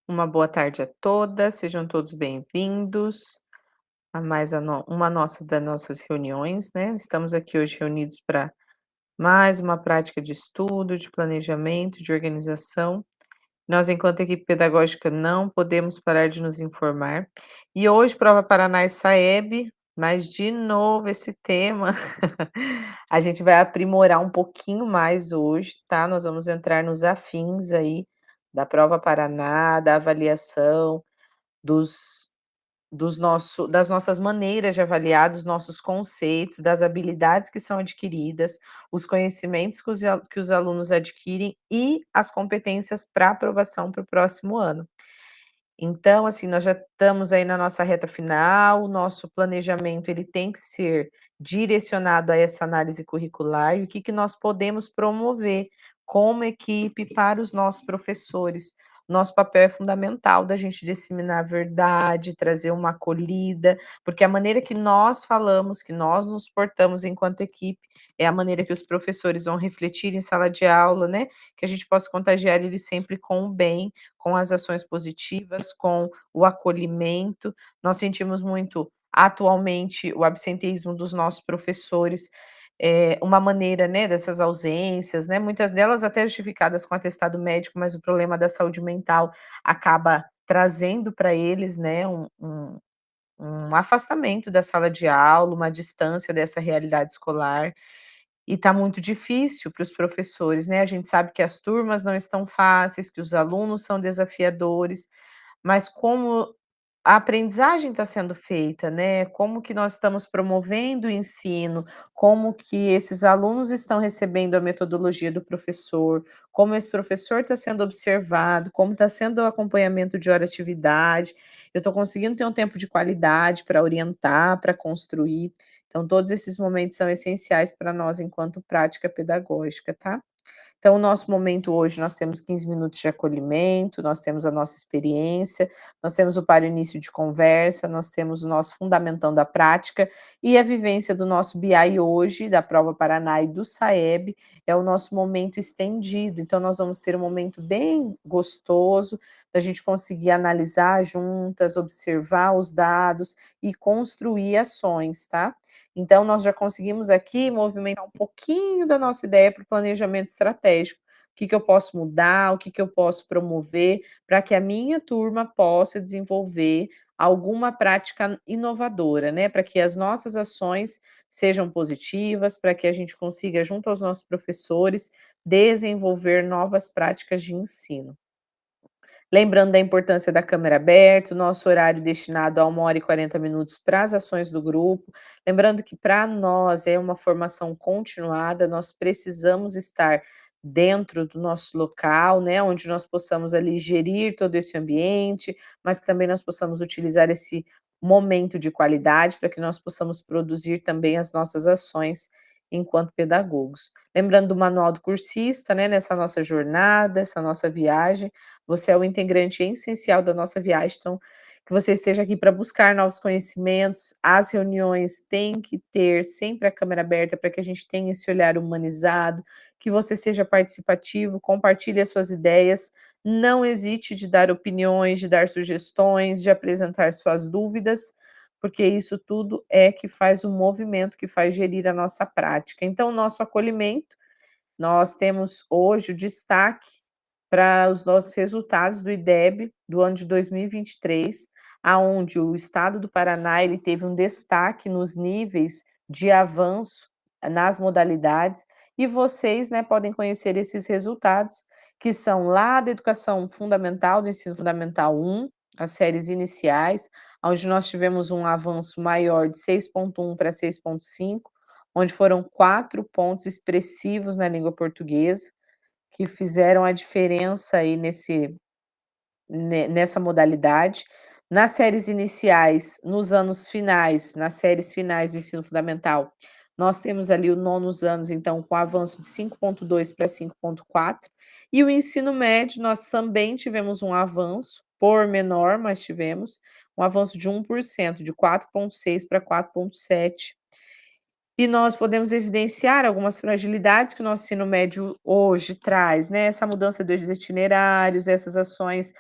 Uma boa tarde a todas, sejam todos bem-vindos a mais uma das nossas reuniões, né? Estamos aqui hoje reunidos para mais uma prática de estudo, de planejamento, de organização. Nós, enquanto equipe pedagógica, não podemos parar de nos informar. E hoje, Prova Paraná e Saeb, mas de novo esse tema, a gente vai aprimorar um pouquinho mais hoje, tá? Nós vamos entrar nos afins aí da Prova Paraná, da avaliação, dos das nossas maneiras de avaliar, dos nossos conceitos, das habilidades que são adquiridas, os conhecimentos que os alunos adquirem e as competências para aprovação para o próximo ano. Então, assim, nós já estamos aí na nossa reta final, o nosso planejamento ele tem que ser direcionado a essa análise curricular e o que que nós podemos promover como equipe para os nossos professores. Nosso papel é fundamental da gente disseminar a verdade, trazer uma acolhida, porque a maneira que nós falamos, que nós nos portamos enquanto equipe, é a maneira que os professores vão refletir em sala de aula, né? Que a gente possa contagiar eles sempre com o bem, com as ações positivas, com o acolhimento. Nós sentimos muito, atualmente, o absenteísmo dos nossos professores, uma maneira, né, dessas ausências, né, muitas delas até justificadas com atestado médico, mas o problema da saúde mental acaba trazendo para eles, né, um afastamento da sala de aula, uma distância dessa realidade escolar. E está muito difícil para os professores, né, a gente sabe que as turmas não estão fáceis, que os alunos são desafiadores, mas como a aprendizagem está sendo feita, né, como que nós estamos promovendo o ensino, como que esses alunos estão recebendo a metodologia do professor, como esse professor está sendo observado, como está sendo o acompanhamento de hora atividade, eu estou conseguindo ter um tempo de qualidade para orientar, para construir. Então, todos esses momentos são essenciais para nós enquanto prática pedagógica, tá? Então, o nosso momento hoje, nós temos 15 minutos de acolhimento, nós temos a nossa experiência, nós temos o para o início de conversa, nós temos o nosso fundamentando a prática e a vivência do nosso BI hoje, da Prova Paraná e do SAEB, é o nosso momento estendido. Então, nós vamos ter um momento bem gostoso da gente conseguir analisar juntas, observar os dados e construir ações, tá? Então, nós já conseguimos aqui movimentar um pouquinho da nossa ideia para o planejamento estratégico. O que que eu posso mudar, o que que eu posso promover, para que a minha turma possa desenvolver alguma prática inovadora, né, para que as nossas ações sejam positivas, para que a gente consiga, junto aos nossos professores, desenvolver novas práticas de ensino. Lembrando da importância da câmera aberta, o nosso horário destinado a 1 hora e 40 minutos para as ações do grupo. Lembrando que para nós é uma formação continuada, nós precisamos estar dentro do nosso local, né, onde nós possamos ali gerir todo esse ambiente, mas que também nós possamos utilizar esse momento de qualidade para que nós possamos produzir também as nossas ações enquanto pedagogos. Lembrando do manual do cursista, né, nessa nossa jornada, essa nossa viagem, você é o integrante essencial da nossa viagem, então que você esteja aqui para buscar novos conhecimentos. As reuniões têm que ter sempre a câmera aberta para que a gente tenha esse olhar humanizado, que você seja participativo, compartilhe as suas ideias, não hesite de dar opiniões, de dar sugestões, de apresentar suas dúvidas, porque isso tudo é que faz o movimento, que faz gerir a nossa prática. Então, o nosso acolhimento, nós temos hoje o destaque para os nossos resultados do IDEB do ano de 2023, aonde o estado do Paraná ele teve um destaque nos níveis de avanço nas modalidades, e vocês, né, podem conhecer esses resultados, que são lá da educação fundamental, do ensino fundamental 1, as séries iniciais, onde nós tivemos um avanço maior de 6,1 para 6,5, onde foram 4 pontos expressivos na língua portuguesa, que fizeram a diferença aí nessa modalidade. Nas séries iniciais, nos anos finais, nas séries finais do ensino fundamental, nós temos ali o nonos anos, então, com avanço de 5,2 para 5,4, e o ensino médio, nós também tivemos um avanço, por menor, mas tivemos, um avanço de 1%, de 4,6 para 4,7. E nós podemos evidenciar algumas fragilidades que o nosso ensino médio hoje traz, né, essa mudança dos itinerários, essas ações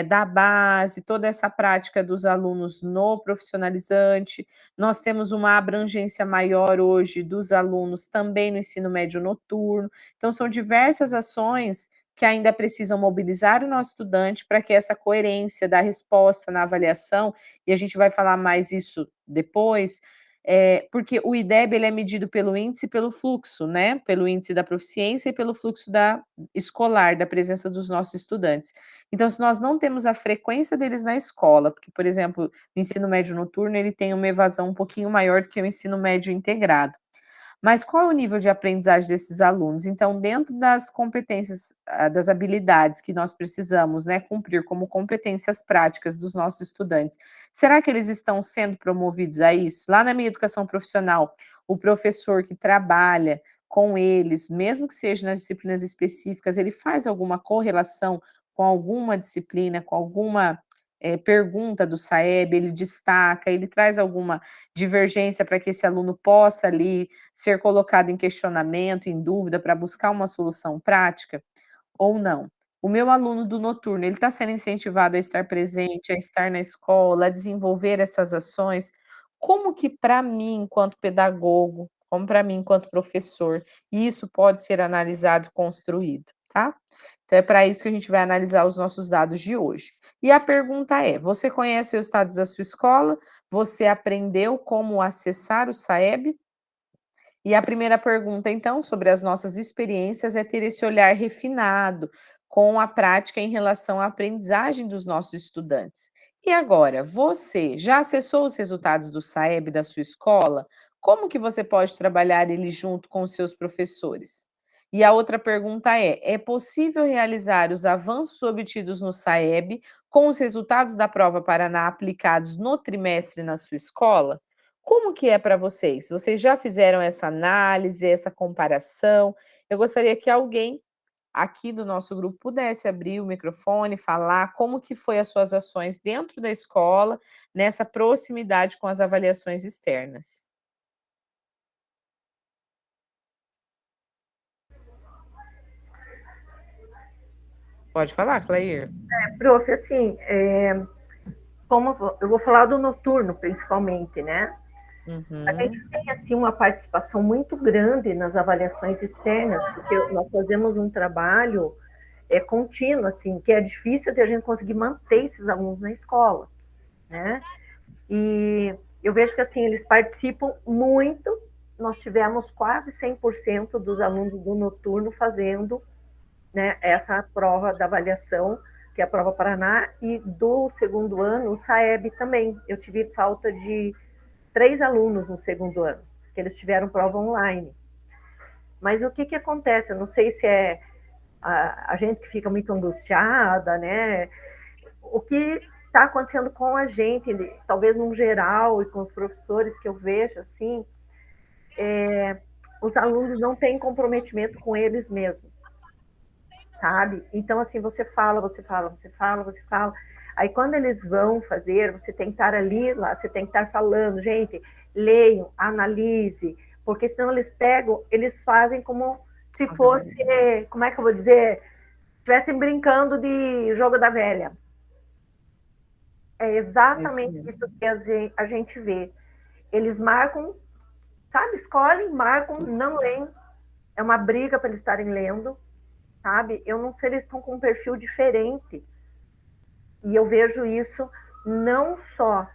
da base, toda essa prática dos alunos no profissionalizante. Nós temos uma abrangência maior hoje dos alunos também no ensino médio noturno. Então são diversas ações que ainda precisam mobilizar o nosso estudante para que essa coerência da resposta na avaliação, e a gente vai falar mais isso depois, porque o IDEB ele é medido pelo índice e pelo fluxo, né, pelo índice da proficiência e pelo fluxo da escolar, da presença dos nossos estudantes. Então, se nós não temos a frequência deles na escola, porque, por exemplo, o ensino médio noturno ele tem uma evasão um pouquinho maior do que o ensino médio integrado. Mas qual é o nível de aprendizagem desses alunos? Então, dentro das competências, das habilidades que nós precisamos, né, cumprir como competências práticas dos nossos estudantes, será que eles estão sendo promovidos a isso? Lá na minha educação profissional, o professor que trabalha com eles, mesmo que seja nas disciplinas específicas, ele faz alguma correlação com alguma disciplina, com alguma, pergunta do SAEB, ele destaca, ele traz alguma divergência para que esse aluno possa ali ser colocado em questionamento, em dúvida, para buscar uma solução prática ou não? O meu aluno do noturno, ele está sendo incentivado a estar presente, a estar na escola, a desenvolver essas ações? Como que para mim, enquanto pedagogo, como para mim enquanto professor, isso pode ser analisado e construído, tá? Então é para isso que a gente vai analisar os nossos dados de hoje. E a pergunta é: você conhece os resultados da sua escola? Você aprendeu como acessar o SAEB? E a primeira pergunta, então, sobre as nossas experiências é ter esse olhar refinado com a prática em relação à aprendizagem dos nossos estudantes. E agora, você já acessou os resultados do SAEB da sua escola? Como que você pode trabalhar ele junto com os seus professores? E a outra pergunta é possível realizar os avanços obtidos no SAEB com os resultados da prova Paraná aplicados no trimestre na sua escola? Como que é para vocês? Vocês já fizeram essa análise, essa comparação? Eu gostaria que alguém aqui do nosso grupo pudesse abrir o microfone, falar como que foi as suas ações dentro da escola, nessa proximidade com as avaliações externas. Pode falar, Clair. Prof, assim, como eu vou falar do noturno, principalmente, né? A gente Uhum. tem, assim, uma participação muito grande nas avaliações externas, porque nós fazemos um trabalho contínuo, assim, que é difícil de a gente conseguir manter esses alunos na escola, né? E eu vejo que, assim, eles participam muito. Nós tivemos quase 100% dos alunos do noturno fazendo, né, essa prova da avaliação, que é a prova Paraná, e do segundo ano, o SAEB também. Eu tive falta de 3 alunos no segundo ano, que eles tiveram prova online. Mas o que, que acontece? Eu não sei se é a gente que fica muito angustiada, né? O que está acontecendo com a gente, talvez num geral, e com os professores que eu vejo, assim, os alunos não têm comprometimento com eles mesmos, sabe? Então, assim, você fala, você fala, você fala, você fala. Aí, quando eles vão fazer, você tem que estar ali, lá, você tem que estar falando, gente, leiam, analise, porque senão eles pegam, eles fazem como se Só fosse, revelar. como é que eu vou dizer, estivessem brincando de jogo da velha. É É isso exatamente mesmo. isso que a gente vê. Eles marcam, sabe, escolhem, marcam, não leem. É uma briga para eles estarem lendo, sabe? Eu não sei, eles estão com um perfil diferente. E eu vejo isso não só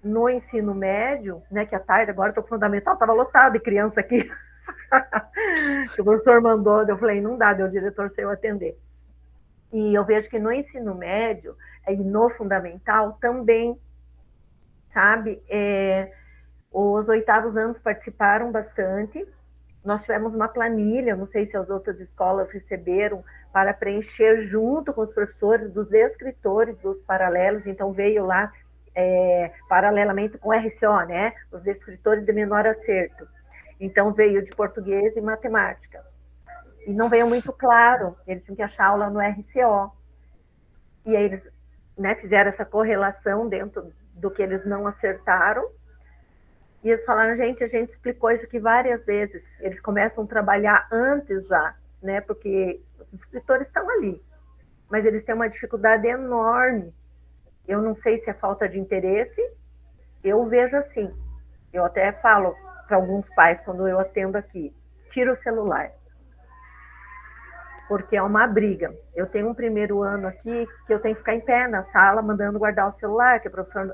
no ensino médio, né, que a tarde, agora estou fundamental, estava lotado de criança aqui, que o professor mandou, eu falei, não dá, deu diretor sem eu atender. E eu vejo que no ensino médio e no fundamental também, sabe, os oitavos anos participaram bastante. Nós tivemos uma planilha, não sei se as outras escolas receberam, para preencher junto com os professores dos descritores dos paralelos, então veio lá, paralelamente com o RCO, né? Os descritores de menor acerto. Então veio de português e matemática. E não veio muito claro, eles tinham que achar aula no RCO. E aí eles, né, fizeram essa correlação dentro do que eles não acertaram. E eles falaram, gente, a gente explicou isso aqui várias vezes. Eles começam a trabalhar antes já, né? Porque os escritores estão ali. mas eles têm uma dificuldade enorme. Eu não sei se é falta de interesse, eu vejo assim. Eu até falo para alguns pais quando eu atendo aqui, tira o celular, porque é uma briga. Eu tenho um primeiro ano aqui que eu tenho que ficar em pé na sala mandando guardar o celular, que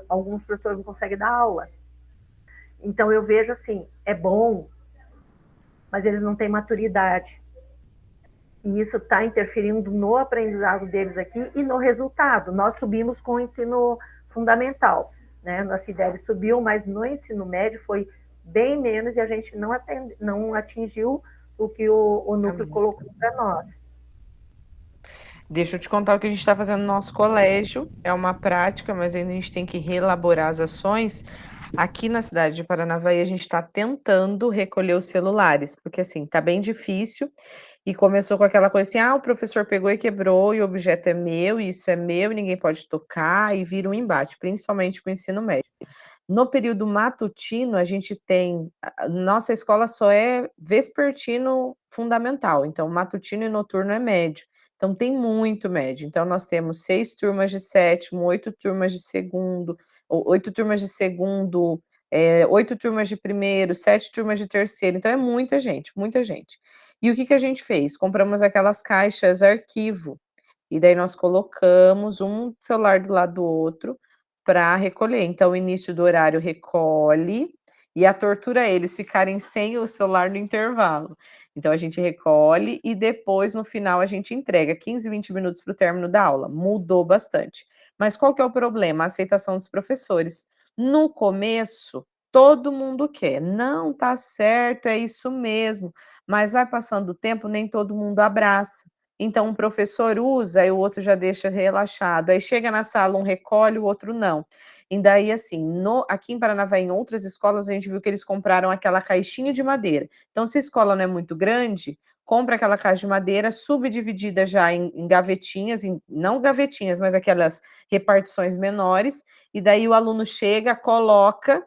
alguns professores não conseguem dar aula. Então eu vejo assim, é bom, mas eles não têm maturidade. E isso está interferindo no aprendizado deles aqui e no resultado. Nós subimos com o ensino fundamental, né? Nossa ideia subiu, mas no ensino médio foi bem menos e a gente não atingiu o que o núcleo colocou para nós. Deixa eu te contar o que a gente está fazendo no nosso colégio. É uma prática, mas ainda a gente tem que reelaborar as ações. Aqui na cidade de Paranavaí, a gente está tentando recolher os celulares, porque assim, está bem difícil. E começou com aquela coisa assim: ah, o professor pegou e quebrou, e o objeto é meu, e isso é meu, e ninguém pode tocar, e vira um embate, principalmente com o ensino médio. No período matutino, a gente tem. Nossa escola só é vespertino fundamental, então matutino e noturno é médio. Então tem muito médio. Então nós temos 6 turmas de sétimo, 8 turmas de segundo, 8 turmas de segundo, 8 turmas de primeiro, 7 turmas de terceiro. Então é muita gente, muita gente. E o que que a gente fez? Compramos aquelas caixas arquivo, e daí nós colocamos um celular do lado do outro para recolher. Então, o início do horário recolhe, e a tortura é eles ficarem sem o celular no intervalo. Então, a gente recolhe e depois, no final, a gente entrega 15, 20 minutos para o término da aula. Mudou bastante. Mas qual que é o problema? A aceitação dos professores. No começo, todo mundo quer. Não, tá certo, é isso mesmo. Mas vai passando o tempo, nem todo mundo abraça. Então, um professor usa e o outro já deixa relaxado. Aí chega na sala, um recolhe, o outro não. E daí, assim, aqui em Paranavaí, em outras escolas, a gente viu que eles compraram aquela caixinha de madeira. Então, se a escola não é muito grande, compra aquela caixa de madeira subdividida já em gavetinhas, não gavetinhas, mas aquelas repartições menores, e daí o aluno chega, coloca,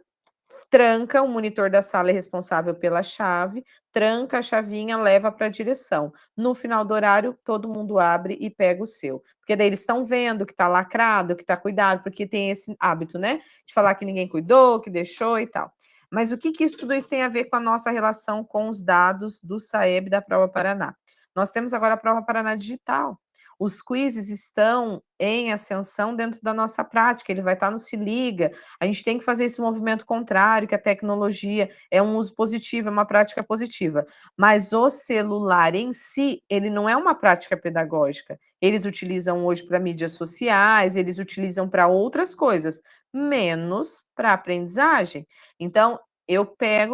tranca, o monitor da sala é responsável pela chave, tranca a chavinha, leva para a direção. No final do horário, todo mundo abre e pega o seu. Porque daí eles estão vendo que está lacrado, que está cuidado, porque tem esse hábito, né? De falar que ninguém cuidou, que deixou e tal. Mas o que, que tudo isso tem a ver com a nossa relação com os dados do SAEB da Prova Paraná? Nós temos agora a Prova Paraná Digital. Os quizzes estão em ascensão dentro da nossa prática, ele vai estar no Se Liga, a gente tem que fazer esse movimento contrário, que a tecnologia é um uso positivo, é uma prática positiva. Mas o celular em si, ele não é uma prática pedagógica. Eles utilizam hoje para mídias sociais, eles utilizam para outras coisas, menos para aprendizagem. Então,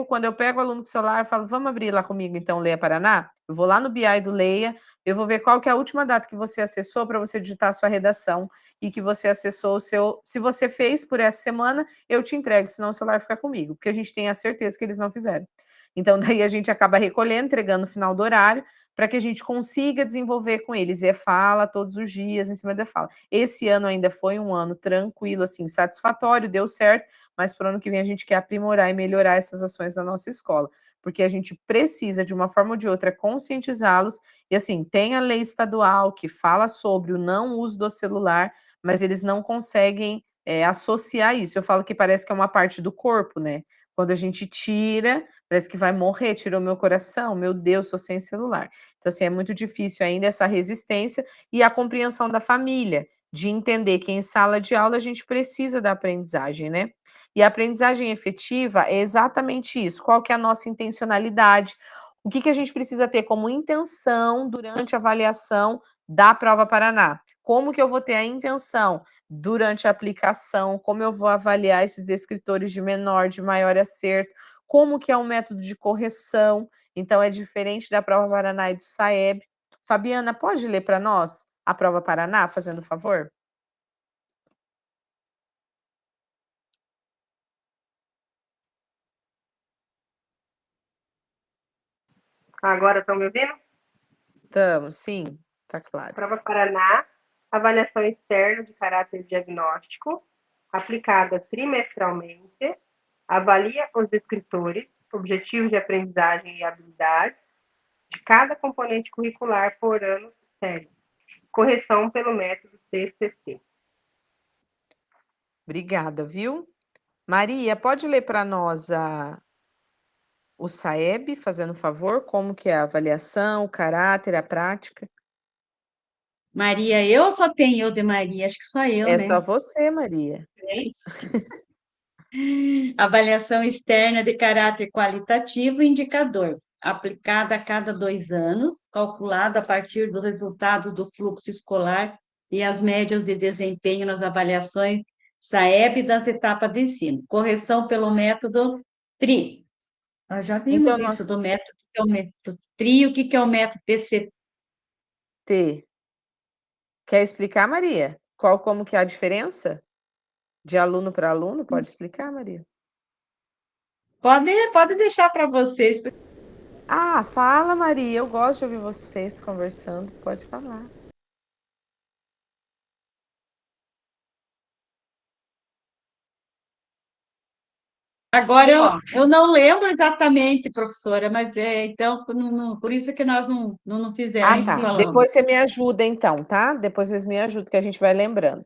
quando eu pego o aluno com o celular, eu falo, vamos abrir lá comigo, então, Leia Paraná? Eu vou lá no BI do Leia, eu vou ver qual que é a última data que você acessou para você digitar a sua redação e que você acessou o seu. Se você fez por essa semana, eu te entrego, senão o celular fica comigo, porque a gente tem a certeza que eles não fizeram. Então, daí a gente acaba recolhendo, entregando no final do horário, para que a gente consiga desenvolver com eles. E é fala todos os dias em cima da fala. Esse ano ainda foi um ano tranquilo, assim, satisfatório, deu certo, mas para o ano que vem a gente quer aprimorar e melhorar essas ações da nossa escola, porque a gente precisa, de uma forma ou de outra, conscientizá-los. E assim, tem a lei estadual que fala sobre o não uso do celular, mas eles não conseguem associar isso. Eu falo que parece que é uma parte do corpo, né? Quando a gente tira, parece que vai morrer, tirou meu coração, meu Deus, sou sem celular. Então, assim, é muito difícil ainda essa resistência e a compreensão da família, de entender que em sala de aula a gente precisa da aprendizagem, né? E a aprendizagem efetiva é exatamente isso. Qual que é a nossa intencionalidade? O que, que a gente precisa ter como intenção durante a avaliação da Prova Paraná? Como que eu vou ter a intenção durante a aplicação? Como eu vou avaliar esses descritores de menor, de maior acerto? Como que é o método de correção? Então, é diferente da Prova Paraná e do SAEB. Fabiana, pode ler para nós a Prova Paraná, fazendo favor? Agora estão me ouvindo? Estamos, sim, tá claro. Prova Paraná, avaliação externa de caráter diagnóstico, aplicada trimestralmente, avalia os descritores, objetivos de aprendizagem e habilidades de cada componente curricular por ano sério. correção pelo método TCC. Obrigada, viu? Maria, pode ler para nós o SAEB, fazendo favor, como que é a avaliação, o caráter, a prática? Maria, eu só tenho eu de Maria, acho que só eu, É né? só você, Maria. Avaliação externa de caráter qualitativo e indicador, aplicada a cada 2 anos, calculada a partir do resultado do fluxo escolar e as médias de desempenho nas avaliações SAEB das etapas de ensino. Correção pelo método TRI. Nós já vimos Então, isso do método, que é o método TRI, o que é o método TCT? T. Quer explicar, Maria? Como que é a diferença de aluno para aluno? Pode explicar, Maria? Pode deixar para vocês. Ah, fala, Maria. Eu gosto de ouvir vocês conversando. Pode falar. Agora, eu não lembro exatamente, professora, mas então, por isso que nós não Ah, fizemos, tá. falamos. Depois você me ajuda, então, tá? Depois vocês me ajudam, que a gente vai lembrando.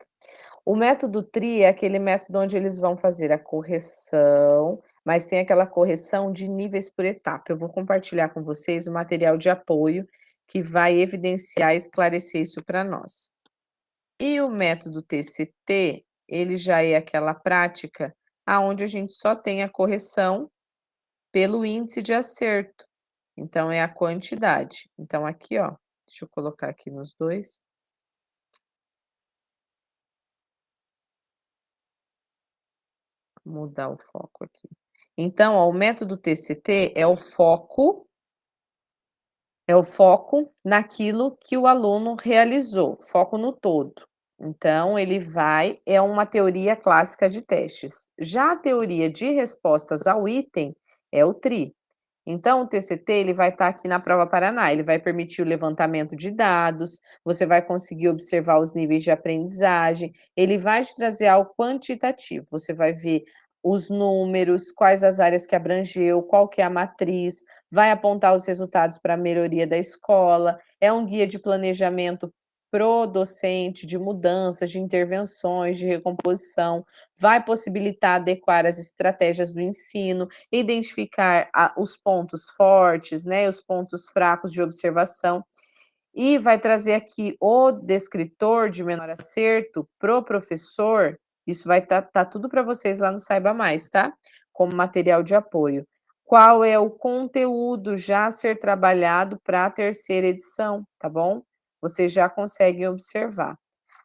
O método TRI é aquele método onde eles vão fazer a correção, mas tem aquela correção de níveis por etapa. Eu vou compartilhar com vocês o material de apoio que vai evidenciar e esclarecer isso para nós. E o método TCT, ele já é aquela prática aonde a gente só tem a correção pelo índice de acerto. Então, é a quantidade. Então, aqui, ó, deixa eu colocar aqui nos dois. Mudar o foco aqui. Então, ó, o método TCT é o foco naquilo que o aluno realizou, foco no todo. Então, ele é uma teoria clássica de testes. Já a teoria de respostas ao item é o TRI. Então, o TCT ele vai estar aqui na prova Paraná, ele vai permitir o levantamento de dados, você vai conseguir observar os níveis de aprendizagem, ele vai te trazer algo quantitativo, você vai ver os números, quais as áreas que abrangeu, qual que é a matriz, vai apontar os resultados para a melhoria da escola, é um guia de planejamento pro docente, de mudanças, de intervenções, de recomposição, vai possibilitar adequar as estratégias do ensino, identificar os pontos fortes, né, os pontos fracos de observação, e vai trazer aqui o descritor de menor acerto pro professor, isso vai tá tudo para vocês lá no Saiba Mais, tá? Como material de apoio. Qual é o conteúdo já a ser trabalhado para a terceira edição, tá bom? Vocês já conseguem observar.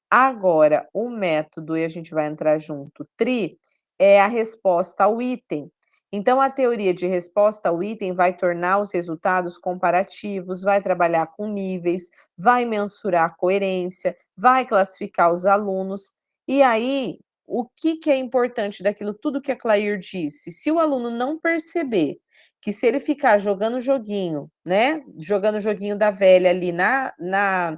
Agora, o método, e a gente vai entrar junto, TRI, é a resposta ao item. Então, a teoria de resposta ao item vai tornar os resultados comparativos, vai trabalhar com níveis, vai mensurar a coerência, vai classificar os alunos. E aí, o que é importante daquilo tudo que a Clair disse? Se o aluno não perceber que se ele ficar jogando joguinho, né? Jogando o joguinho da velha ali na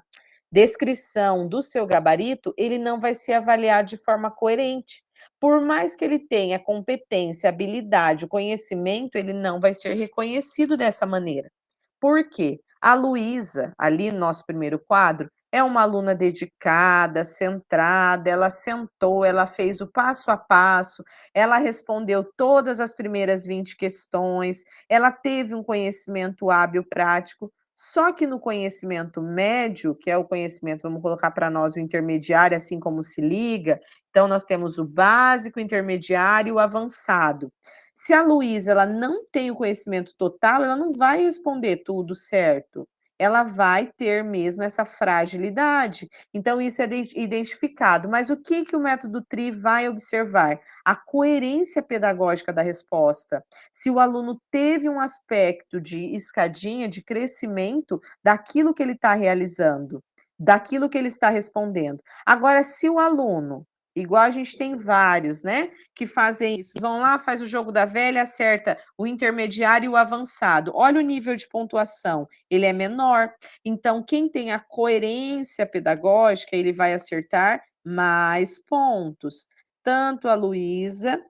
descrição do seu gabarito, ele não vai ser avaliado de forma coerente. Por mais que ele tenha competência, habilidade, conhecimento, ele não vai ser reconhecido dessa maneira. Por quê? A Luísa, ali no nosso primeiro quadro, é uma aluna dedicada, centrada, ela sentou, ela fez o passo a passo, ela respondeu todas as primeiras 20 questões, ela teve um conhecimento hábil prático, só que no conhecimento médio, que é o conhecimento, vamos colocar para nós o intermediário, assim como se liga, então nós temos o básico, o intermediário e o avançado. Se a Luísa ela não tem o conhecimento total, ela não vai responder tudo certo. Ela vai ter mesmo essa fragilidade. Então, isso é identificado. Mas o que o método TRI vai observar? A coerência pedagógica da resposta. Se o aluno teve um aspecto de escadinha, de crescimento daquilo que ele está realizando, daquilo que ele está respondendo. Agora, se o aluno, igual a gente tem vários, né, que fazem isso, vão lá, faz o jogo da velha, acerta o intermediário e o avançado. Olha o nível de pontuação, ele é menor. Então, quem tem a coerência pedagógica, ele vai acertar mais pontos. Tanto a Luísa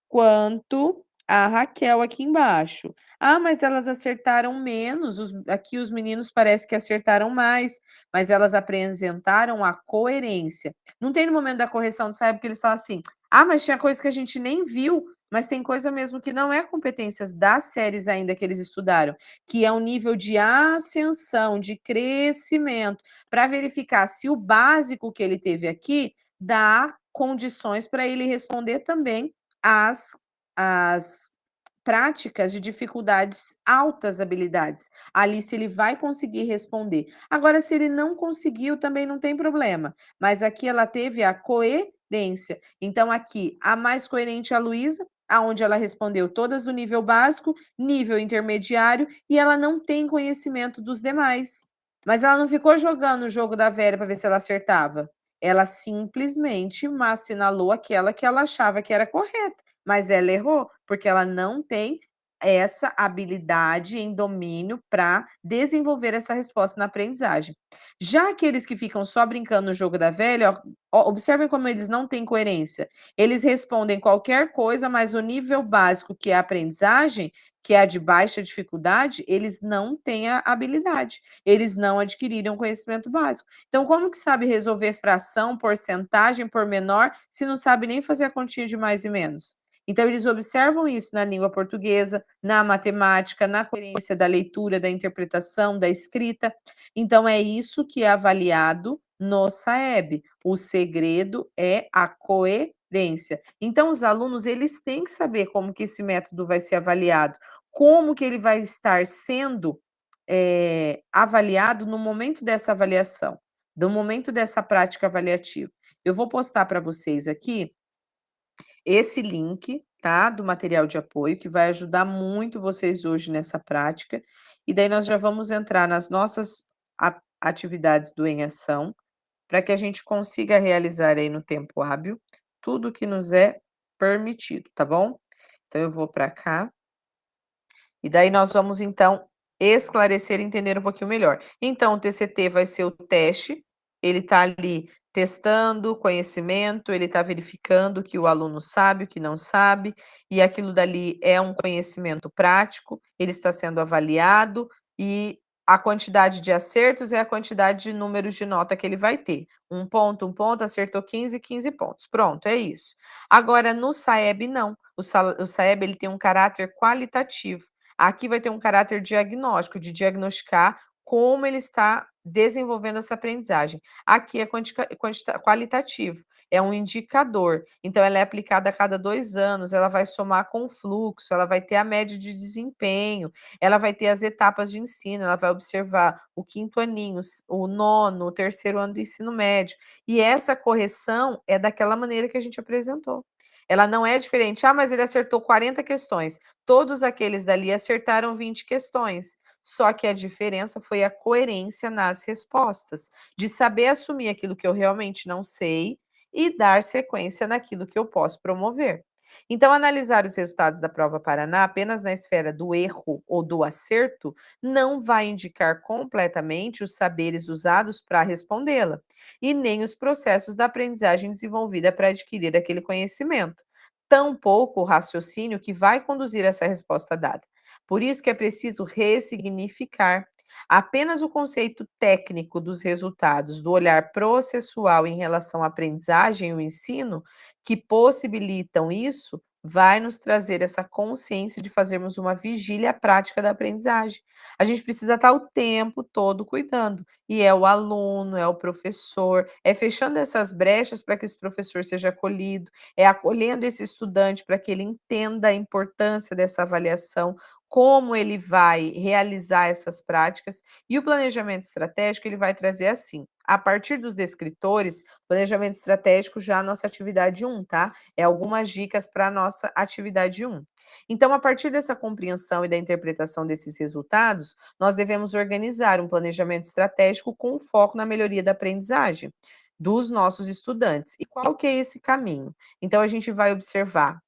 quanto a Raquel aqui embaixo. Ah, mas elas acertaram menos. Aqui os meninos parece que acertaram mais, mas elas apresentaram a coerência. Não tem no momento da correção do SAEB que eles falam assim: ah, mas tinha coisa que a gente nem viu, mas tem coisa mesmo que não é competências das séries ainda que eles estudaram, que é um nível de ascensão, de crescimento, para verificar se o básico que ele teve aqui dá condições para ele responder também as práticas de dificuldades, altas habilidades. Ali, se ele vai conseguir responder. Agora, se ele não conseguiu, também não tem problema. Mas aqui ela teve a coerência. Então, aqui, a mais coerente é a Luísa, aonde ela respondeu todas do nível básico, nível intermediário, e ela não tem conhecimento dos demais. Mas ela não ficou jogando o jogo da velha para ver se ela acertava. Ela simplesmente assinalou aquela que ela achava que era correta, mas ela errou, porque ela não tem essa habilidade em domínio para desenvolver essa resposta na aprendizagem. Já aqueles que ficam só brincando no jogo da velha, observem como eles não têm coerência. Eles respondem qualquer coisa, mas o nível básico, que é a aprendizagem, que é a de baixa dificuldade, eles não têm a habilidade. Eles não adquiriram conhecimento básico. Então, como que sabe resolver fração, porcentagem, pormenor, se não sabe nem fazer a continha de mais e menos? Então, eles observam isso na língua portuguesa, na matemática, na coerência da leitura, da interpretação, da escrita. Então, é isso que é avaliado no SAEB. O segredo é a coerência. Então, os alunos, eles têm que saber como que esse método vai ser avaliado, como que ele vai estar sendo avaliado no momento dessa avaliação, no momento dessa prática avaliativa. Eu vou postar para vocês aqui esse link, tá, do material de apoio, que vai ajudar muito vocês hoje nessa prática. E daí nós já vamos entrar nas nossas atividades do Em Ação, para que a gente consiga realizar aí no tempo hábil tudo que nos é permitido, tá bom? Então eu vou para cá. E daí nós vamos então esclarecer e entender um pouquinho melhor. Então, o TCT vai ser o teste, ele está ali testando conhecimento, ele está verificando o que o aluno sabe, o que não sabe, e aquilo dali é um conhecimento prático, ele está sendo avaliado, e a quantidade de acertos é a quantidade de números de nota que ele vai ter. Um ponto, acertou 15, 15 pontos. Pronto, é isso. Agora, no SAEB, não. O SAEB ele tem um caráter qualitativo. Aqui vai ter um caráter diagnóstico, de diagnosticar como ele está desenvolvendo essa aprendizagem. Aqui é qualitativo, é um indicador. Então, ela é aplicada a cada 2 anos, ela vai somar com o fluxo, ela vai ter a média de desempenho, ela vai ter as etapas de ensino, ela vai observar o 5º aninho, o 9º, o 3º ano do ensino médio. E essa correção é daquela maneira que a gente apresentou. Ela não é diferente. Ah, mas ele acertou 40 questões. Todos aqueles dali acertaram 20 questões. Só que a diferença foi a coerência nas respostas, de saber assumir aquilo que eu realmente não sei e dar sequência naquilo que eu posso promover. Então, analisar os resultados da prova Paraná apenas na esfera do erro ou do acerto não vai indicar completamente os saberes usados para respondê-la, e nem os processos da aprendizagem desenvolvida para adquirir aquele conhecimento, tampouco o raciocínio que vai conduzir essa resposta dada. Por isso que é preciso ressignificar. Apenas o conceito técnico dos resultados, do olhar processual em relação à aprendizagem e o ensino, que possibilitam isso, vai nos trazer essa consciência de fazermos uma vigília prática da aprendizagem. A gente precisa estar o tempo todo cuidando, e é o aluno, é o professor, é fechando essas brechas para que esse professor seja acolhido, é acolhendo esse estudante para que ele entenda a importância dessa avaliação, como ele vai realizar essas práticas, e o planejamento estratégico ele vai trazer assim, a partir dos descritores, planejamento estratégico já a nossa atividade 1, tá? É algumas dicas para a nossa atividade 1. Então, a partir dessa compreensão e da interpretação desses resultados, nós devemos organizar um planejamento estratégico com foco na melhoria da aprendizagem dos nossos estudantes. E qual que é esse caminho? Então, a gente vai observar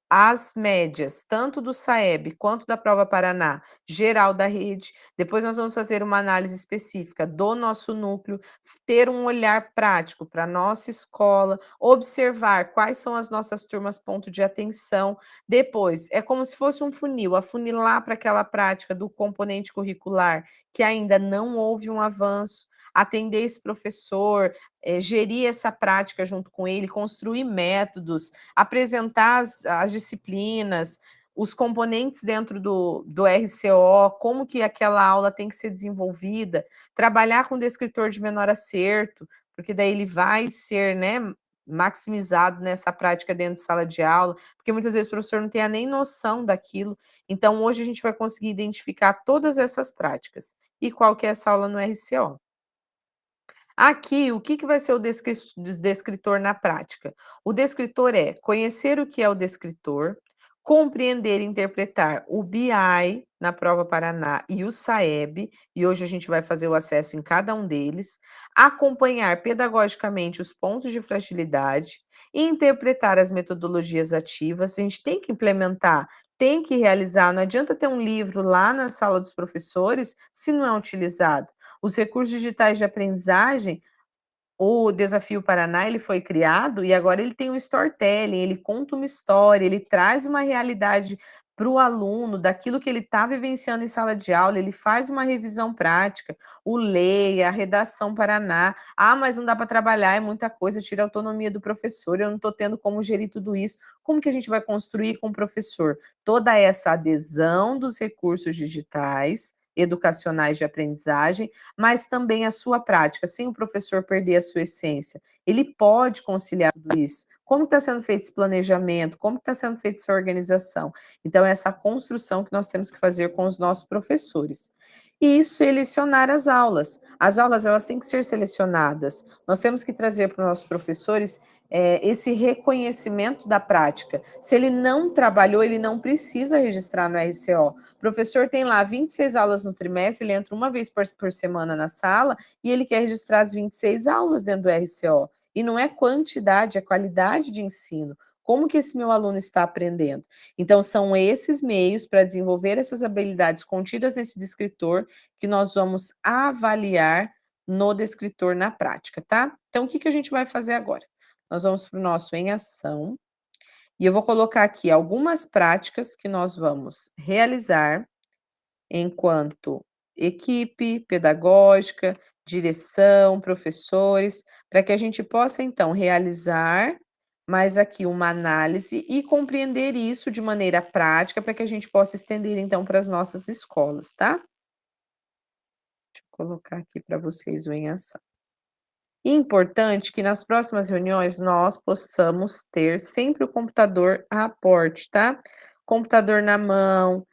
as médias, tanto do SAEB quanto da prova Paraná, geral da rede. Depois nós vamos fazer uma análise específica do nosso núcleo, ter um olhar prático para a nossa escola, observar quais são as nossas turmas ponto de atenção. Depois, é como se fosse um funil, afunilar para aquela prática do componente curricular, que ainda não houve um avanço, atender esse professor, gerir essa prática junto com ele, construir métodos, apresentar as disciplinas, os componentes dentro do RCO, como que aquela aula tem que ser desenvolvida, trabalhar com o descritor de menor acerto, porque daí ele vai ser, né, maximizado nessa prática dentro de sala de aula, porque muitas vezes o professor não tem nem noção daquilo. Então, hoje a gente vai conseguir identificar todas essas práticas. E qual que é essa aula no RCO? Aqui, o que vai ser o descritor na prática? O descritor é conhecer o que é o descritor, compreender e interpretar o BI na prova Paraná e o SAEB, e hoje a gente vai fazer o acesso em cada um deles, acompanhar pedagogicamente os pontos de fragilidade, interpretar as metodologias ativas, a gente tem que implementar, tem que realizar, não adianta ter um livro lá na sala dos professores se não é utilizado. Os recursos digitais de aprendizagem, o Desafio Paraná, ele foi criado e agora ele tem um storytelling, ele conta uma história, ele traz uma realidade para o aluno daquilo que ele está vivenciando em sala de aula, ele faz uma revisão prática, o Leia, a Redação Paraná. Ah, mas não dá para trabalhar, é muita coisa, tira a autonomia do professor, eu não estou tendo como gerir tudo isso. Como que a gente vai construir com o professor? Toda essa adesão dos recursos digitais, educacionais de aprendizagem, mas também a sua prática, sem o professor perder a sua essência. Ele pode conciliar tudo isso. Como está sendo feito esse planejamento? Como está sendo feita essa organização? Então, é essa construção que nós temos que fazer com os nossos professores. E selecionar as aulas. As aulas, elas têm que ser selecionadas. Nós temos que trazer para os nossos professores esse reconhecimento da prática. Se ele não trabalhou, ele não precisa registrar no RCO. O professor tem lá 26 aulas no trimestre, ele entra uma vez por semana na sala e ele quer registrar as 26 aulas dentro do RCO. E não é quantidade, é qualidade de ensino. Como que esse meu aluno está aprendendo? Então, são esses meios para desenvolver essas habilidades contidas nesse descritor que nós vamos avaliar no descritor na prática, tá? Então, o que a gente vai fazer agora? Nós vamos para o nosso em ação, e eu vou colocar aqui algumas práticas que nós vamos realizar enquanto equipe pedagógica, direção, professores, para que a gente possa então realizar mais aqui uma análise e compreender isso de maneira prática, para que a gente possa estender então para as nossas escolas, tá? Deixa eu colocar aqui para vocês o em ação. E importante que nas próximas reuniões nós possamos ter sempre o computador a aporte, tá? Computador na mão.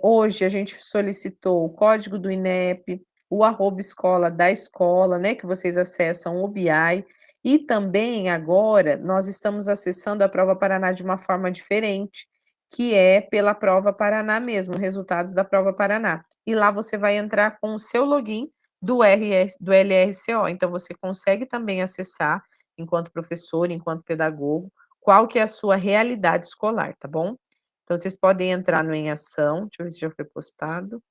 Hoje a gente solicitou o código do INEP, o @escola da escola, né, que vocês acessam o BI, e também agora nós estamos acessando a prova Paraná de uma forma diferente, que é pela prova Paraná mesmo, resultados da prova Paraná. E lá você vai entrar com o seu login do LRCO, então você consegue também acessar, enquanto professor, enquanto pedagogo, qual que é a sua realidade escolar, tá bom? Então vocês podem entrar no em ação, deixa eu ver se já foi postado.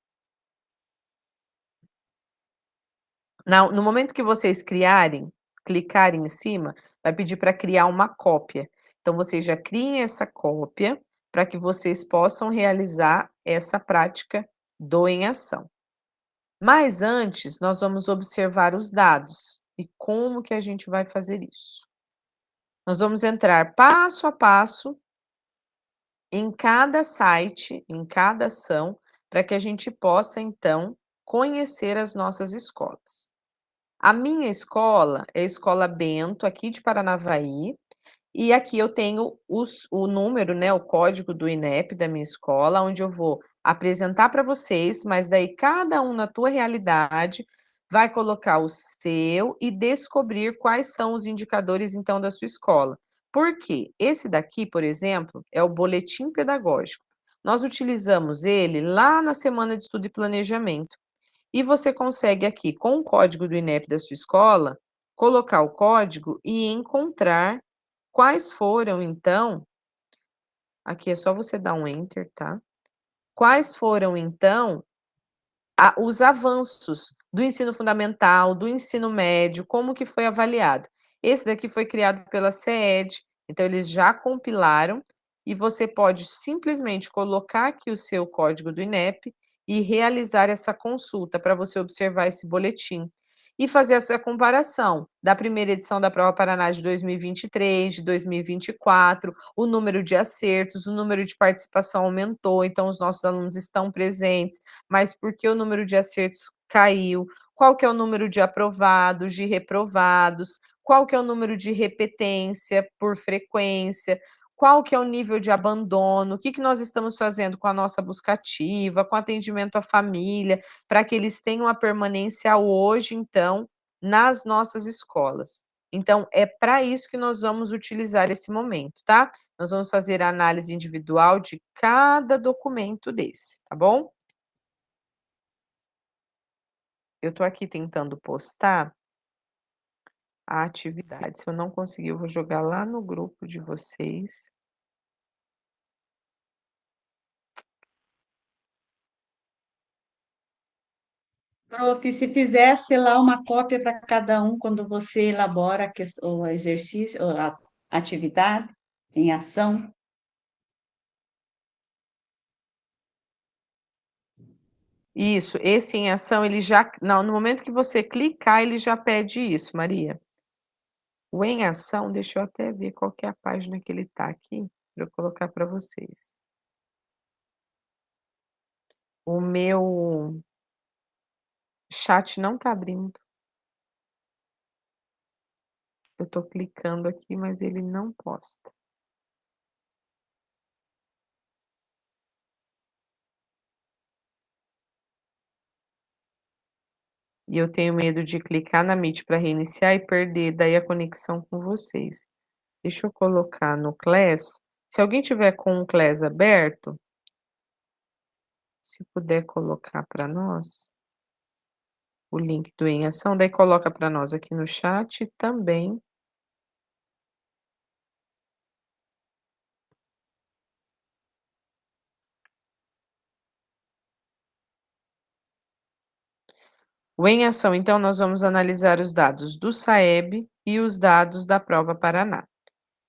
No momento que vocês criarem, clicarem em cima, vai pedir para criar uma cópia. Então vocês já criem essa cópia, para que vocês possam realizar essa prática do em ação. Mas antes, nós vamos observar os dados. E como que a gente vai fazer isso? Nós vamos entrar passo a passo em cada site, em cada ação, para que a gente possa, então, conhecer as nossas escolas. A minha escola é a Escola Bento, aqui de Paranavaí, e aqui eu tenho o número, né, o código do INEP da minha escola, onde eu vou apresentar para vocês, mas daí cada um na tua realidade vai colocar o seu e descobrir quais são os indicadores, então, da sua escola. Por quê? Esse daqui, por exemplo, é o boletim pedagógico. Nós utilizamos ele lá na semana de estudo e planejamento. E você consegue aqui, com o código do INEP da sua escola, colocar o código e encontrar quais foram, então, aqui é só você dar um enter, tá? Quais foram então os avanços do ensino fundamental, do ensino médio, como que foi avaliado. Esse daqui foi criado pela CED, então eles já compilaram e você pode simplesmente colocar aqui o seu código do INEP e realizar essa consulta para você observar esse boletim e fazer essa comparação da primeira edição da Prova Paraná de 2023, de 2024, o número de acertos, o número de participação aumentou, então os nossos alunos estão presentes, mas por que o número de acertos caiu, qual que é o número de aprovados, de reprovados, qual que é o número de repetência por frequência, qual que é o nível de abandono, o que que nós estamos fazendo com a nossa busca ativa, com atendimento à família, para que eles tenham a permanência hoje, então, nas nossas escolas. Então, é para isso que nós vamos utilizar esse momento, tá? Nós vamos fazer a análise individual de cada documento desse, tá bom? Eu estou aqui tentando postar a atividade. Se eu não conseguir, eu vou jogar lá no grupo de vocês. Prof, se fizesse lá uma cópia para cada um quando você elabora o exercício, ou a atividade em ação. Isso, esse em ação, ele já não, no momento que você clicar, ele já pede isso, Maria. O em ação, deixa eu até ver qual que é a página que ele está aqui, para eu colocar para vocês. O meu chat não está abrindo. Eu estou clicando aqui, mas ele não posta. E eu tenho medo de clicar na Meet para reiniciar e perder daí a conexão com vocês. Deixa eu colocar no Class. Se alguém tiver com o Class aberto, se puder colocar para nós o link do Em Ação, daí coloca para nós aqui no chat também. O Em Ação, então, nós vamos analisar os dados do SAEB e os dados da Prova Paraná.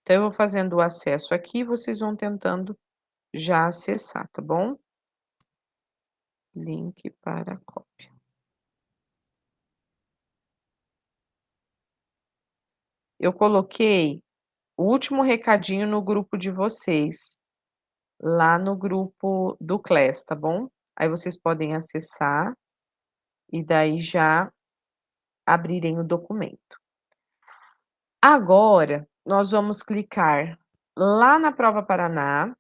Então, eu vou fazendo o acesso aqui, vocês vão tentando já acessar, tá bom? Link para cópia. Eu coloquei o último recadinho no grupo de vocês, lá no grupo do Class, tá bom? Aí vocês podem acessar e daí já abrirem o documento. Agora, nós vamos clicar lá na Prova Paraná.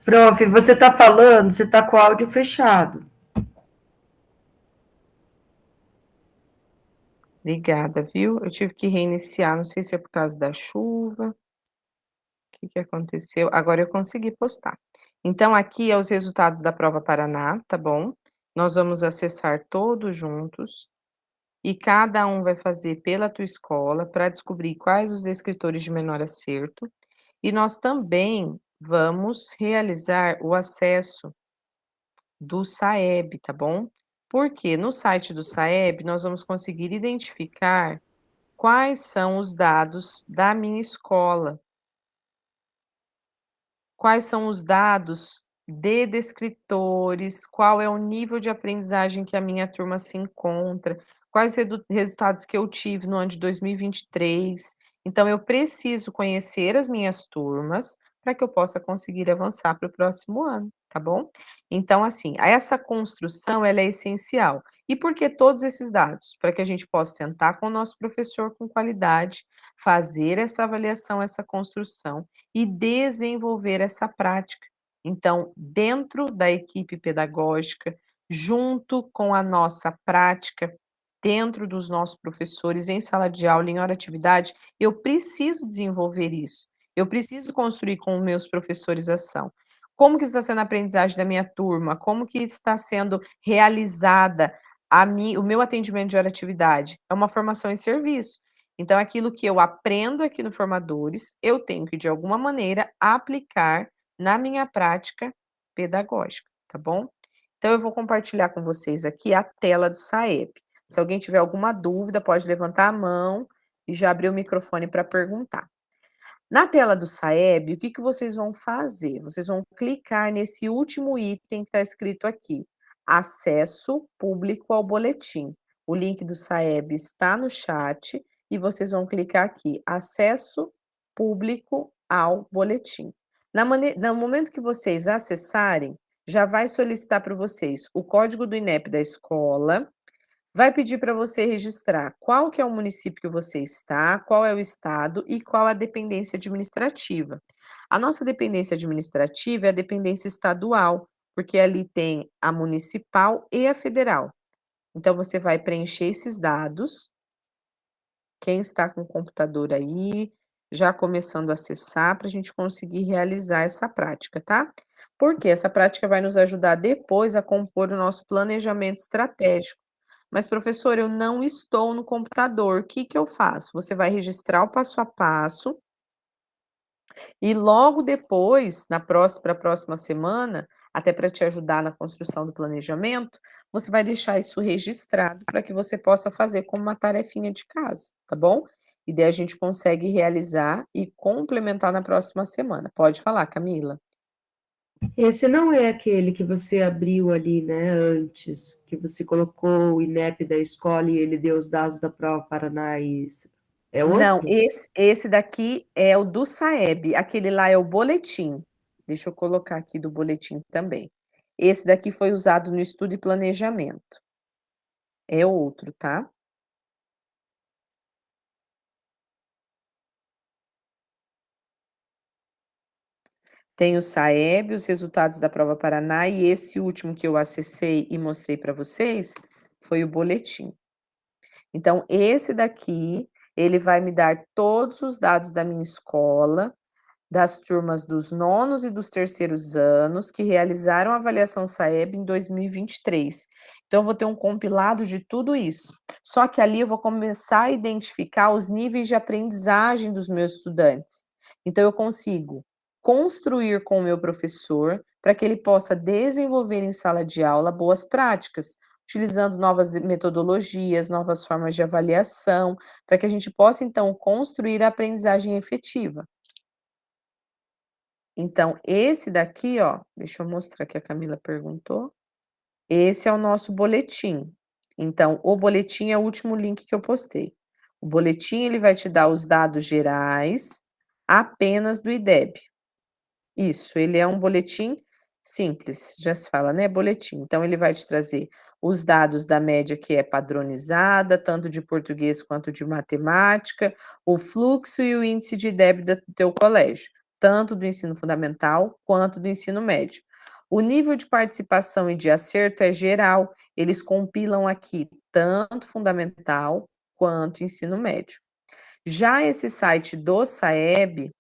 Prof, você está falando, você está com o áudio fechado. Obrigada, viu? Eu tive que reiniciar, não sei se é por causa da chuva. O que aconteceu? Agora eu consegui postar. Então, aqui é os resultados da Prova Paraná, tá bom? Nós vamos acessar todos juntos e cada um vai fazer pela tua escola para descobrir quais os descritores de menor acerto. E nós também vamos realizar o acesso do SAEB, tá bom? Porque no site do SAEB nós vamos conseguir identificar quais são os dados da minha escola. Quais são os dados de descritores, qual é o nível de aprendizagem que a minha turma se encontra, quais resultados que eu tive no ano de 2023. Então eu preciso conhecer as minhas turmas, para que eu possa conseguir avançar para o próximo ano, tá bom? Então assim, essa construção ela é essencial. E por que todos esses dados? Para que a gente possa sentar com o nosso professor com qualidade, fazer essa avaliação, essa construção e desenvolver essa prática. Então, dentro da equipe pedagógica, junto com a nossa prática, dentro dos nossos professores, em sala de aula, em hora de atividade, eu preciso desenvolver isso. Eu preciso construir com os meus professores ação. Como que está sendo a aprendizagem da minha turma? Como que está sendo realizada o meu atendimento de hora de atividade? É uma formação em serviço. Então, aquilo que eu aprendo aqui no Formadores, eu tenho que, de alguma maneira, aplicar na minha prática pedagógica, tá bom? Então, eu vou compartilhar com vocês aqui a tela do SAEB. Se alguém tiver alguma dúvida, pode levantar a mão e já abrir o microfone para perguntar. Na tela do SAEB, o que que vocês vão fazer? Vocês vão clicar nesse último item que está escrito aqui: acesso público ao boletim. O link do SAEB está no chat e vocês vão clicar aqui: acesso público ao boletim. No momento que vocês acessarem, já vai solicitar para vocês o código do INEP da escola, vai pedir para você registrar qual que é o município que você está, qual é o estado e qual a dependência administrativa. A nossa dependência administrativa é a dependência estadual, porque ali tem a municipal e a federal. Então você vai preencher esses dados. Quem está com o computador aí, já começando a acessar para a gente conseguir realizar essa prática, tá? Porque essa prática vai nos ajudar depois a compor o nosso planejamento estratégico. Mas, professor, eu não estou no computador, o que que eu faço? Você vai registrar o passo a passo e logo depois, para a próxima semana, até para te ajudar na construção do planejamento, você vai deixar isso registrado para que você possa fazer como uma tarefinha de casa, tá bom? E daí a gente consegue realizar e complementar na próxima semana. Pode falar, Camila. Esse não é aquele que você abriu ali, né, antes, que você colocou o INEP da escola e ele deu os dados da prova Paraná e isso. É Não, outro? esse daqui é o do SAEB, aquele lá é o boletim. Deixa eu colocar aqui do boletim também. Esse daqui foi usado no estudo e planejamento. É outro, tá? Tem o SAEB, os resultados da prova Paraná e esse último que eu acessei e mostrei para vocês foi o boletim. Então, esse daqui, ele vai me dar todos os dados da minha escola, das turmas dos nonos e dos terceiros anos que realizaram a avaliação SAEB em 2023. Então, eu vou ter um compilado de tudo isso. Só que ali eu vou começar a identificar os níveis de aprendizagem dos meus estudantes. Então, eu consigo construir com o meu professor para que ele possa desenvolver em sala de aula boas práticas, utilizando novas metodologias, novas formas de avaliação, para que a gente possa, então, construir a aprendizagem efetiva. Então, esse daqui, ó, deixa eu mostrar que a Camila perguntou. Esse é o nosso boletim. Então, o boletim é o último link que eu postei. O boletim, ele vai te dar os dados gerais apenas do IDEB. Isso, ele é um boletim simples, já se fala, né? Boletim. Então, ele vai te trazer os dados da média que é padronizada, tanto de português quanto de matemática, o fluxo e o índice de IDEB do teu colégio, tanto do ensino fundamental quanto do ensino médio. O nível de participação e de acerto é geral, eles compilam aqui tanto fundamental quanto ensino médio. Já esse site do SAEB,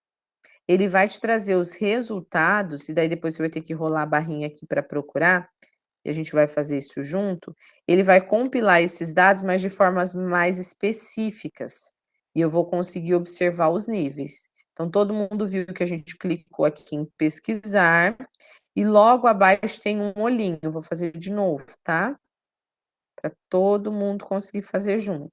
ele vai te trazer os resultados, e daí depois você vai ter que rolar a barrinha aqui para procurar, e a gente vai fazer isso junto. Ele vai compilar esses dados, mas de formas mais específicas, e eu vou conseguir observar os níveis. Então, todo mundo viu que a gente clicou aqui em pesquisar, e logo abaixo tem um olhinho, eu vou fazer de novo, tá? Para todo mundo conseguir fazer junto.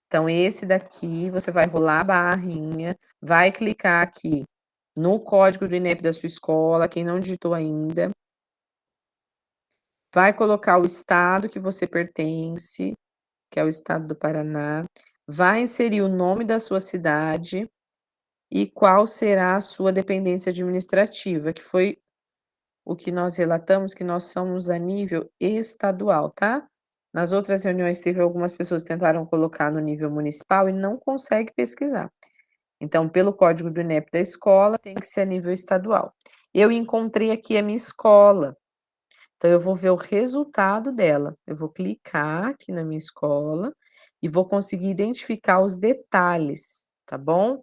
Então, esse daqui, você vai rolar a barrinha, vai clicar aqui no código do INEP da sua escola, quem não digitou ainda. Vai colocar o estado que você pertence, que é o estado do Paraná, vai inserir o nome da sua cidade e qual será a sua dependência administrativa, que foi o que nós relatamos, que nós somos a nível estadual, tá? Nas outras reuniões teve algumas pessoas que tentaram colocar no nível municipal e não consegue pesquisar. Então, pelo código do INEP da escola, tem que ser a nível estadual. Eu encontrei aqui a minha escola, então eu vou ver o resultado dela. Eu vou clicar aqui na minha escola e vou conseguir identificar os detalhes, tá bom? O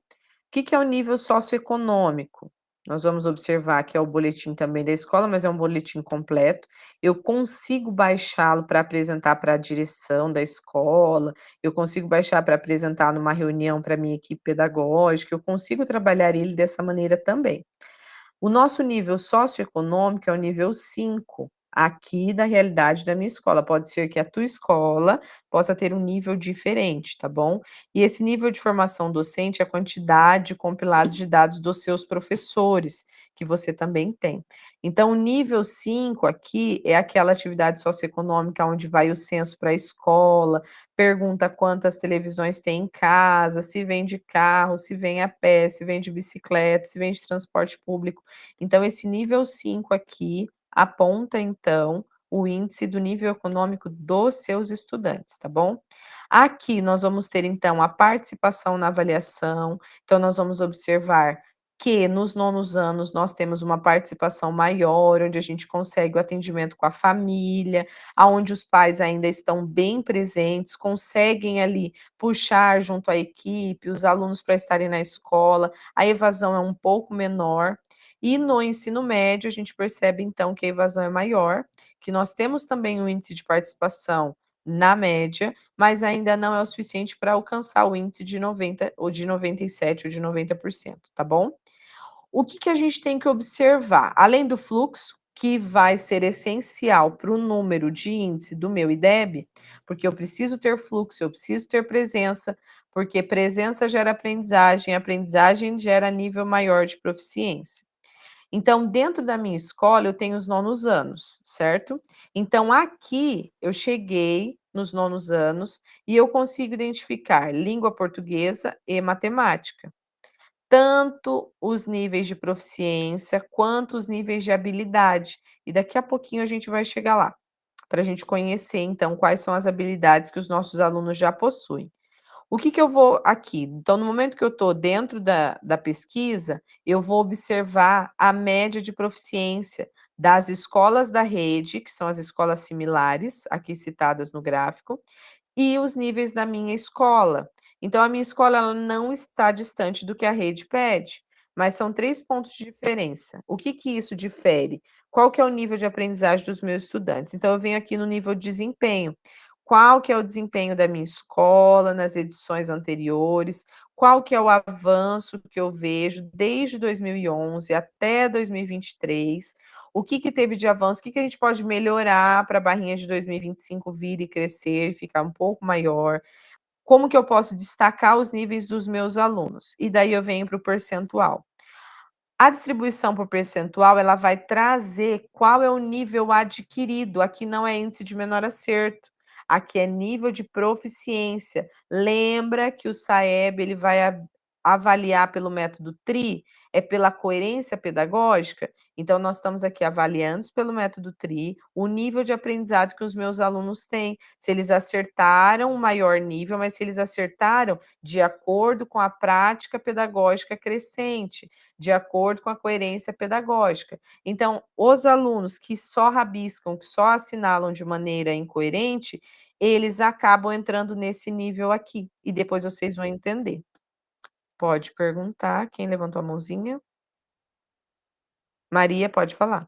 que que é o nível socioeconômico? Nós vamos observar que é o boletim também da escola, mas é um boletim completo. Eu consigo baixá-lo para apresentar para a direção da escola, eu consigo baixar para apresentar numa reunião para minha equipe pedagógica, eu consigo trabalhar ele dessa maneira também. O nosso nível socioeconômico é o nível 5 aqui da realidade da minha escola. Pode ser que a tua escola possa ter um nível diferente, tá bom? E esse nível de formação docente é a quantidade compilada de dados dos seus professores, que você também tem. Então, o nível 5 aqui é aquela atividade socioeconômica onde vai o censo para a escola, pergunta quantas televisões tem em casa, se vem de carro, se vem a pé, se vem de bicicleta, se vem de transporte público. Então, esse nível 5 aqui aponta, então, o índice do nível econômico dos seus estudantes, tá bom? Aqui nós vamos ter, então, a participação na avaliação, então nós vamos observar que nos nonos anos nós temos uma participação maior, onde a gente consegue o atendimento com a família, aonde os pais ainda estão bem presentes, conseguem ali puxar junto à equipe, os alunos para estarem na escola, a evasão é um pouco menor. E no ensino médio, a gente percebe então que a evasão é maior, que nós temos também um índice de participação na média, mas ainda não é o suficiente para alcançar o índice de 90 ou de 97 ou de 90%, tá bom? O que que a gente tem que observar? Além do fluxo, que vai ser essencial para o número de índice do meu IDEB, porque eu preciso ter fluxo, eu preciso ter presença, porque presença gera aprendizagem, aprendizagem gera nível maior de proficiência. Então, dentro da minha escola, eu tenho os nonos anos, certo? Então, aqui eu cheguei nos nonos anos e eu consigo identificar língua portuguesa e matemática, tanto os níveis de proficiência quanto os níveis de habilidade. E daqui a pouquinho a gente vai chegar lá, para a gente conhecer, então, quais são as habilidades que os nossos alunos já possuem. O que que eu vou aqui? Então, no momento que eu estou dentro da pesquisa, eu vou observar a média de proficiência das escolas da rede, que são as escolas similares, aqui citadas no gráfico, e os níveis da minha escola. Então, a minha escola ela não está distante do que a rede pede, mas são 3 pontos de diferença. O que que isso difere? Qual que é o nível de aprendizagem dos meus estudantes? Então, eu venho aqui no nível de desempenho. Qual que é o desempenho da minha escola nas edições anteriores? Qual que é o avanço que eu vejo desde 2011 até 2023? O que que teve de avanço? O que que a gente pode melhorar para a barrinha de 2025 vir e crescer e ficar um pouco maior? Como que eu posso destacar os níveis dos meus alunos? E daí eu venho para o percentual. A distribuição por percentual, ela vai trazer qual é o nível adquirido. Aqui não é índice de menor acerto, aqui é nível de proficiência. Lembra que o SAEB ele vai avaliar pelo método TRI, é pela coerência pedagógica? Então, nós estamos aqui avaliando pelo método TRI o nível de aprendizado que os meus alunos têm, se eles acertaram o maior nível, mas se eles acertaram de acordo com a prática pedagógica crescente, de acordo com a coerência pedagógica. Então, os alunos que só rabiscam, que só assinalam de maneira incoerente, eles acabam entrando nesse nível aqui, e depois vocês vão entender. Pode perguntar, quem levantou a mãozinha? Maria, pode falar.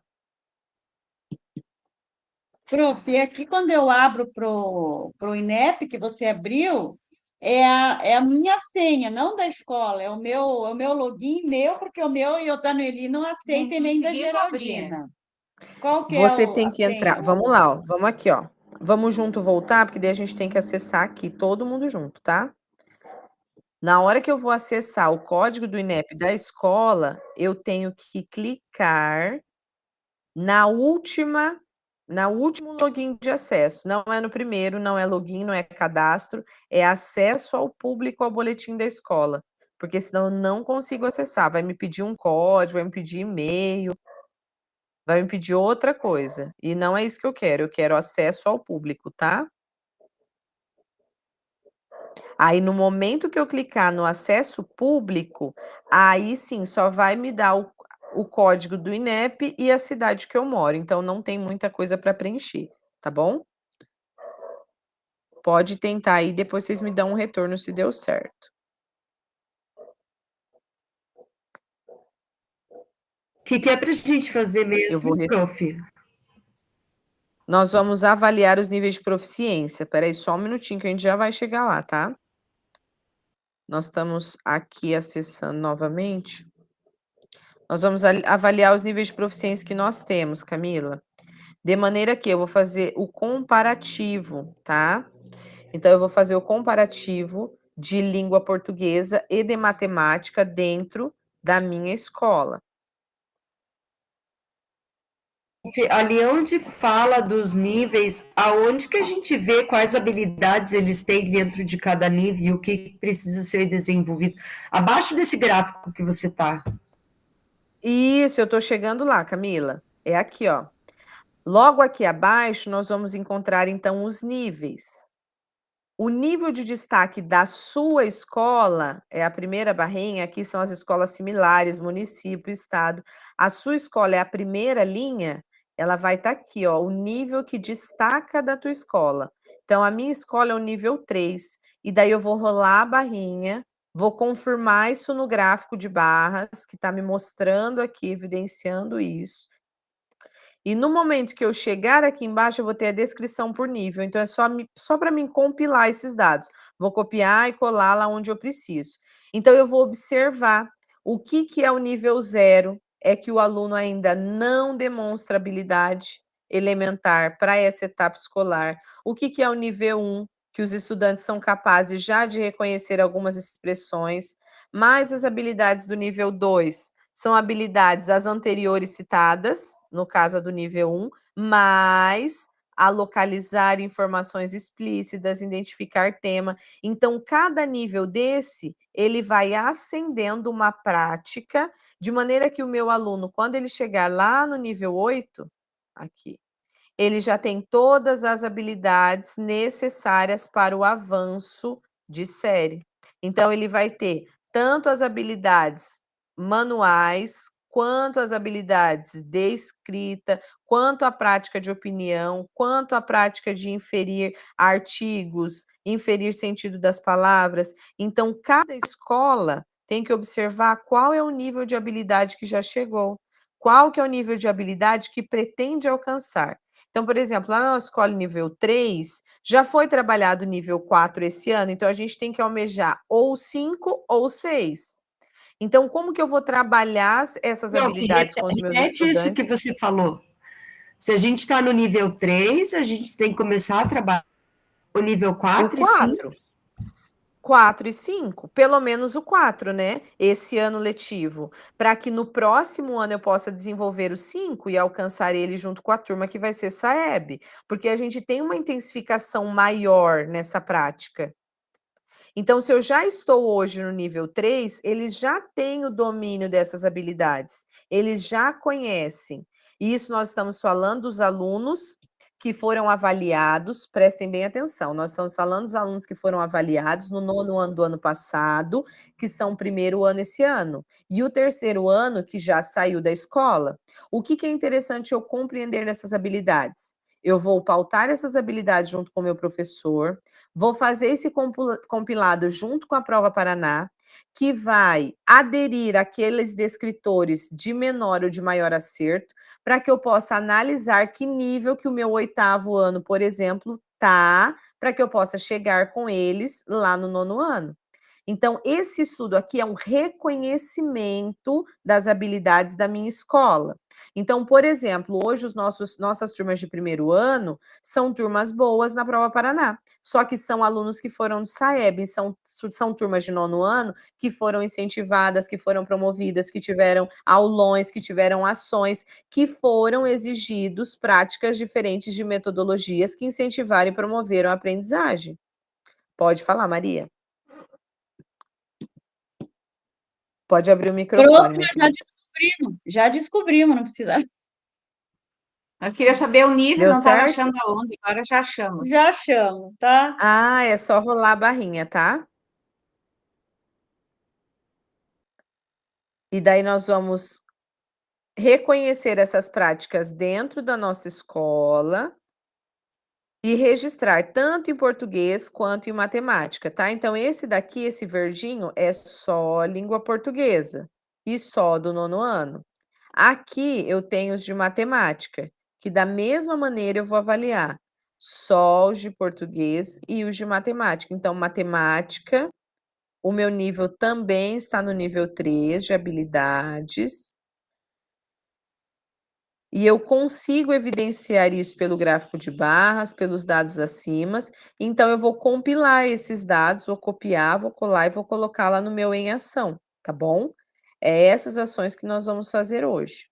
Prof, e aqui quando eu abro pro INEP, que você abriu, é a minha senha, não da escola, é o meu login meu, porque o meu e o da Nelly não aceitem nem da Geraldina. Qual que é Você tem a que entrar, senha? vamos lá, ó, vamos aqui, ó. Vamos junto voltar, porque daí a gente tem que acessar aqui todo mundo junto, tá? Na hora que eu vou acessar o código do INEP da escola, eu tenho que clicar na última No último login de acesso, não é no primeiro, não é login, não é cadastro, é acesso ao público ao boletim da escola, porque senão eu não consigo acessar, vai me pedir um código, vai me pedir e-mail, vai me pedir outra coisa, e não é isso que eu quero acesso ao público, tá? Aí no momento que eu clicar no acesso público, aí sim só vai me dar o código do INEP e a cidade que eu moro, então não tem muita coisa para preencher, tá bom? Pode tentar aí, depois vocês me dão um retorno se deu certo. O que é para a gente fazer Eu vou mesmo, prof? Nós vamos avaliar os níveis de proficiência. Espera aí só um minutinho que a gente já vai chegar lá, tá? Nós estamos aqui acessando novamente. Nós vamos avaliar os níveis de proficiência que nós temos, Camila. De maneira que eu vou fazer o comparativo, tá? Então, eu vou fazer o comparativo de língua portuguesa e de matemática dentro da minha escola. Ali onde fala dos níveis, aonde que a gente vê quais habilidades eles têm dentro de cada nível e o que precisa ser desenvolvido? Abaixo desse gráfico que você está. Isso, eu estou chegando lá, Camila. É aqui, ó. Logo aqui abaixo, nós vamos encontrar, então, os níveis. O nível de destaque da sua escola é a primeira barrinha, aqui são as escolas similares, município, estado. A sua escola é a primeira linha, ela vai estar aqui, ó, o nível que destaca da tua escola. Então, a minha escola é o nível 3, e daí eu vou rolar a barrinha, vou confirmar isso no gráfico de barras, que está me mostrando aqui, evidenciando isso. E no momento que eu chegar aqui embaixo, eu vou ter a descrição por nível. Então, é só para mim compilar esses dados. Vou copiar e colar lá onde eu preciso. Então, eu vou observar o que é o nível 0, é que o aluno ainda não demonstra habilidade elementar para essa etapa escolar. O que é o nível 1, que os estudantes são capazes já de reconhecer algumas expressões, mais as habilidades do nível 2, são habilidades as anteriores citadas, no caso do nível 1, mais a localizar informações explícitas, identificar tema. Então, cada nível desse, ele vai acendendo uma prática, de maneira que o meu aluno, quando ele chegar lá no nível 8, aqui, ele já tem todas as habilidades necessárias para o avanço de série. Então, ele vai ter tanto as habilidades manuais, quanto as habilidades de escrita, quanto a prática de opinião, quanto a prática de inferir artigos, inferir sentido das palavras. Então, cada escola tem que observar qual é o nível de habilidade que já chegou, qual que é o nível de habilidade que pretende alcançar. Então, por exemplo, lá na nossa escola nível 3, já foi trabalhado nível 4 esse ano, então a gente tem que almejar ou 5 ou 6. Então, como que eu vou trabalhar essas habilidades com os meus Repete isso estudantes? que você falou. Se a gente está no nível 3, a gente tem que começar a trabalhar o nível 4 e 5. 4 e 5, pelo menos o 4, né? Esse ano letivo, para que no próximo ano eu possa desenvolver o 5 e alcançar ele junto com a turma que vai ser SAEB, porque a gente tem uma intensificação maior nessa prática. Então, se eu já estou hoje no nível 3, eles já têm o domínio dessas habilidades, eles já conhecem. E isso nós estamos falando dos alunos que foram avaliados, prestem bem atenção, nós estamos falando dos alunos que foram avaliados no 9º ano do ano passado, que são o primeiro ano esse ano, e o terceiro ano que já saiu da escola. O que é interessante eu compreender nessas habilidades? Eu vou pautar essas habilidades junto com o meu professor, vou fazer esse compilado junto com a Prova Paraná, que vai aderir àqueles descritores de menor ou de maior acerto, para que eu possa analisar que nível que o meu 8º ano, por exemplo, tá, para que eu possa chegar com eles lá no 9º ano. Então, esse estudo aqui é um reconhecimento das habilidades da minha escola. Então, por exemplo, hoje nossas turmas de primeiro ano são turmas boas na Prova Paraná, só que são alunos que foram do SAEB, são turmas de nono ano que foram incentivadas, que foram promovidas, que tiveram aulões, que tiveram ações, que foram exigidos práticas diferentes de metodologias que incentivaram e promoveram a aprendizagem. Pode falar, Maria. Pode abrir o microfone, minha querida. Já descobrimos, não precisa. Nós queria saber o nível, Deu não estava certo? achando aonde, agora já achamos. Já chamo, tá? Ah, é só rolar a barrinha, tá? E daí nós vamos reconhecer essas práticas dentro da nossa escola e registrar tanto em português quanto em matemática, tá? Então, esse daqui, esse verdinho, é só língua portuguesa e só do nono ano. Aqui eu tenho os de matemática, que da mesma maneira eu vou avaliar só os de português e os de matemática. Então, matemática, o meu nível também está no nível 3 de habilidades. E eu consigo evidenciar isso pelo gráfico de barras, pelos dados acima. Então, eu vou compilar esses dados, vou copiar, vou colar e vou colocar lá no meu em ação, tá bom? É essas ações que nós vamos fazer hoje.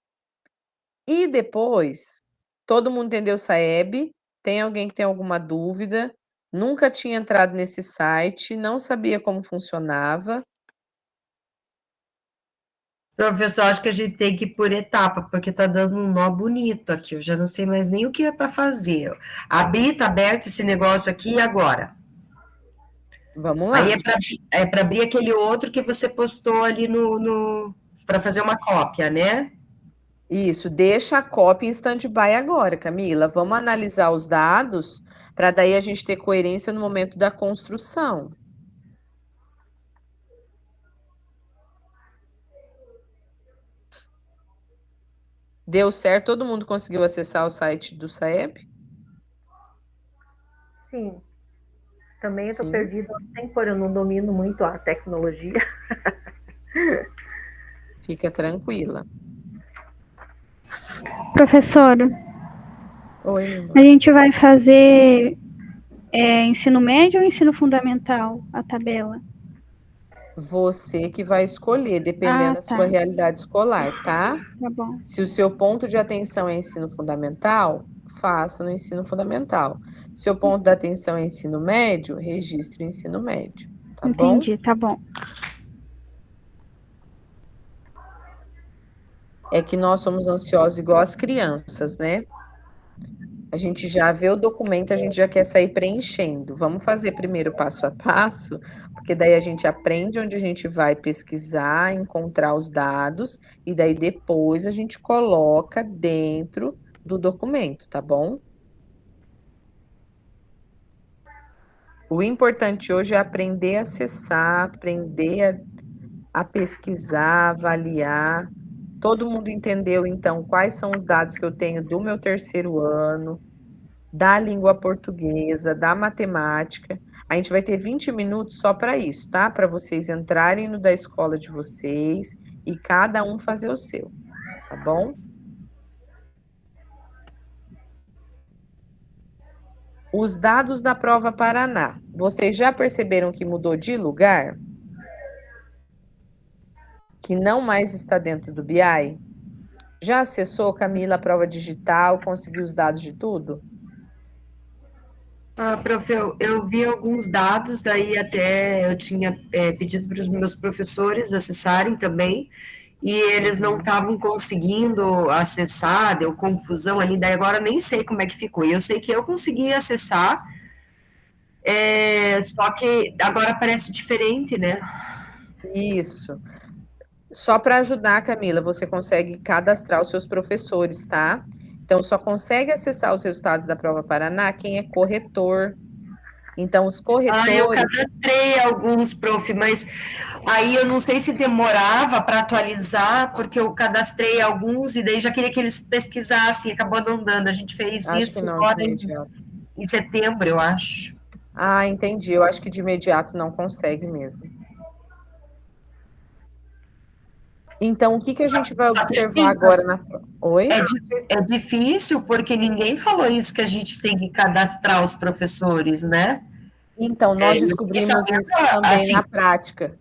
E depois, todo mundo entendeu o SAEB? Tem alguém que tem alguma dúvida? Nunca tinha entrado nesse site, não sabia como funcionava. Professor, acho que a gente tem que ir por etapa, porque tá dando um nó bonito aqui. Eu já não sei mais nem o que é para fazer. Abrir, tá aberto esse negócio aqui e agora? Vamos lá. Aí é para abrir aquele outro que você postou ali para fazer uma cópia, né? Isso, deixa a cópia em stand-by agora, Camila. Vamos analisar os dados para daí a gente ter coerência no momento da construção. Deu certo? Todo mundo conseguiu acessar o site do SAEB? Sim. Também eu estou Sim. perdida no tempo, eu não domino muito a tecnologia. Fica tranquila. Professora, Oi, minha irmã. a gente vai fazer ensino médio ou ensino fundamental, a tabela? Você que vai escolher, dependendo da tá. sua realidade escolar, tá? Tá bom. Se o seu ponto de atenção é ensino fundamental, faça no ensino fundamental. Se o ponto de atenção é ensino médio, registre o ensino médio, tá bom? Entendi, tá bom. É que nós somos ansiosos igual as crianças, né? A gente já vê o documento, a gente já quer sair preenchendo. Vamos fazer primeiro passo a passo, porque daí a gente aprende onde a gente vai pesquisar, encontrar os dados, e daí depois a gente coloca dentro do documento, tá bom? O importante hoje é aprender a acessar, aprender a pesquisar, avaliar. Todo mundo entendeu, então, quais são os dados que eu tenho do meu terceiro ano, da língua portuguesa, da matemática. A gente vai ter 20 minutos só para isso, tá? Para vocês entrarem no da escola de vocês e cada um fazer o seu, tá bom? Os dados da Prova Paraná. Vocês já perceberam que mudou de lugar? Que não mais está dentro do BI? Já acessou, Camila, a prova digital, conseguiu os dados de tudo? Prof, eu vi alguns dados, daí até eu tinha pedido para os meus professores acessarem também, e eles não estavam conseguindo acessar, deu confusão ali, daí agora nem sei como é que ficou. Eu sei que eu consegui acessar, só que agora parece diferente, né? Isso. Só para ajudar, Camila, você consegue cadastrar os seus professores, tá? Então, só consegue acessar os resultados da Prova Paraná quem é corretor. Então, os Eu corretores... cadastrei alguns, prof, mas aí eu não sei se demorava para atualizar, porque eu cadastrei alguns e daí já queria que eles pesquisassem, acabou não dando. A gente fez Acho isso que não, agora de imediato. em setembro, eu acho. Ah, entendi. Eu acho que de imediato não consegue mesmo. Então, o que que a gente vai observar Sim. agora na... Oi? É difícil, porque ninguém falou isso, que a gente tem que cadastrar os professores, né? Então, nós eu descobrimos fiquei isso sabendo, também assim, na prática,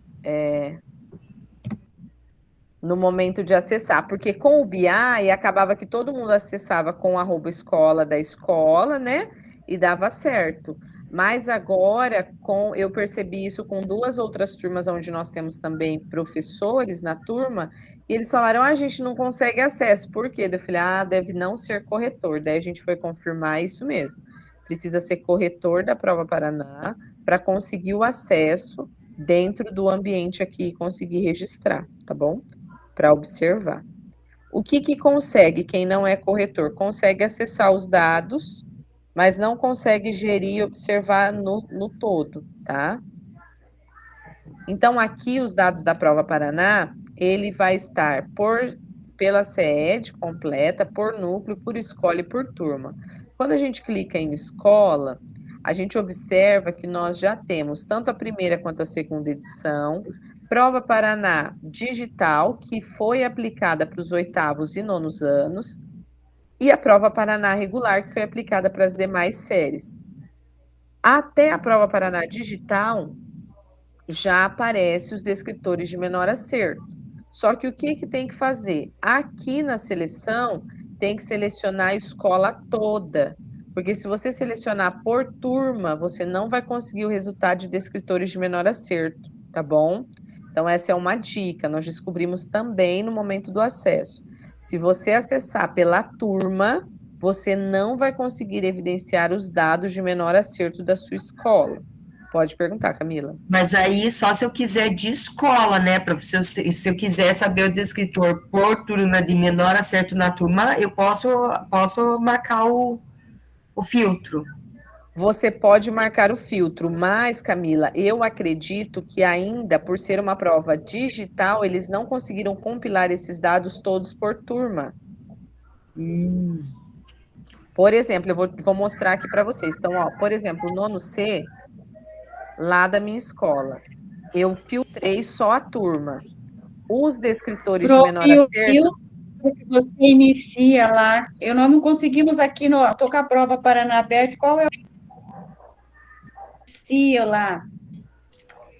no momento de acessar, porque com o BI acabava que todo mundo acessava com o @escola da escola, né? E dava certo. Mas agora, eu percebi isso com 2 outras turmas, onde nós temos também professores na turma, e eles falaram: a gente não consegue acesso. Por quê? Eu falei: deve não ser corretor. Daí a gente foi confirmar isso mesmo. Precisa ser corretor da Prova Paraná para conseguir o acesso dentro do ambiente aqui e conseguir registrar, tá bom? Para observar. O que que consegue quem não é corretor? Consegue acessar os dados, mas não consegue gerir e observar no todo, tá? Então, aqui os dados da Prova Paraná, ele vai estar pela CED completa, por núcleo, por escola e por turma. Quando a gente clica em escola, a gente observa que nós já temos tanto a primeira quanto a segunda edição, Prova Paraná digital, que foi aplicada para os 8º e 9º anos, e a Prova Paraná regular, que foi aplicada para as demais séries. Até a Prova Paraná digital, já aparece os descritores de menor acerto. Só que o que que tem que fazer? Aqui na seleção, tem que selecionar a escola toda, porque se você selecionar por turma, você não vai conseguir o resultado de descritores de menor acerto, tá bom? Então, essa é uma dica, nós descobrimos também no momento do acesso. Se você acessar pela turma, você não vai conseguir evidenciar os dados de menor acerto da sua escola. Pode perguntar, Camila. Mas aí só se eu quiser de escola, né, professor? Se eu quiser saber o descritor por turma de menor acerto na turma, eu posso marcar o filtro. Você pode marcar o filtro, mas, Camila, eu acredito que ainda, por ser uma prova digital, eles não conseguiram compilar esses dados todos por turma. Por exemplo, eu vou mostrar aqui para vocês. Então, ó, por exemplo, o 9º C, lá da minha escola, eu filtrei só a turma. Os descritores de menor Profil acerto, que você inicia lá. Nós não conseguimos aqui no Tocar Prova Paraná Aberto. Qual é o inicia lá?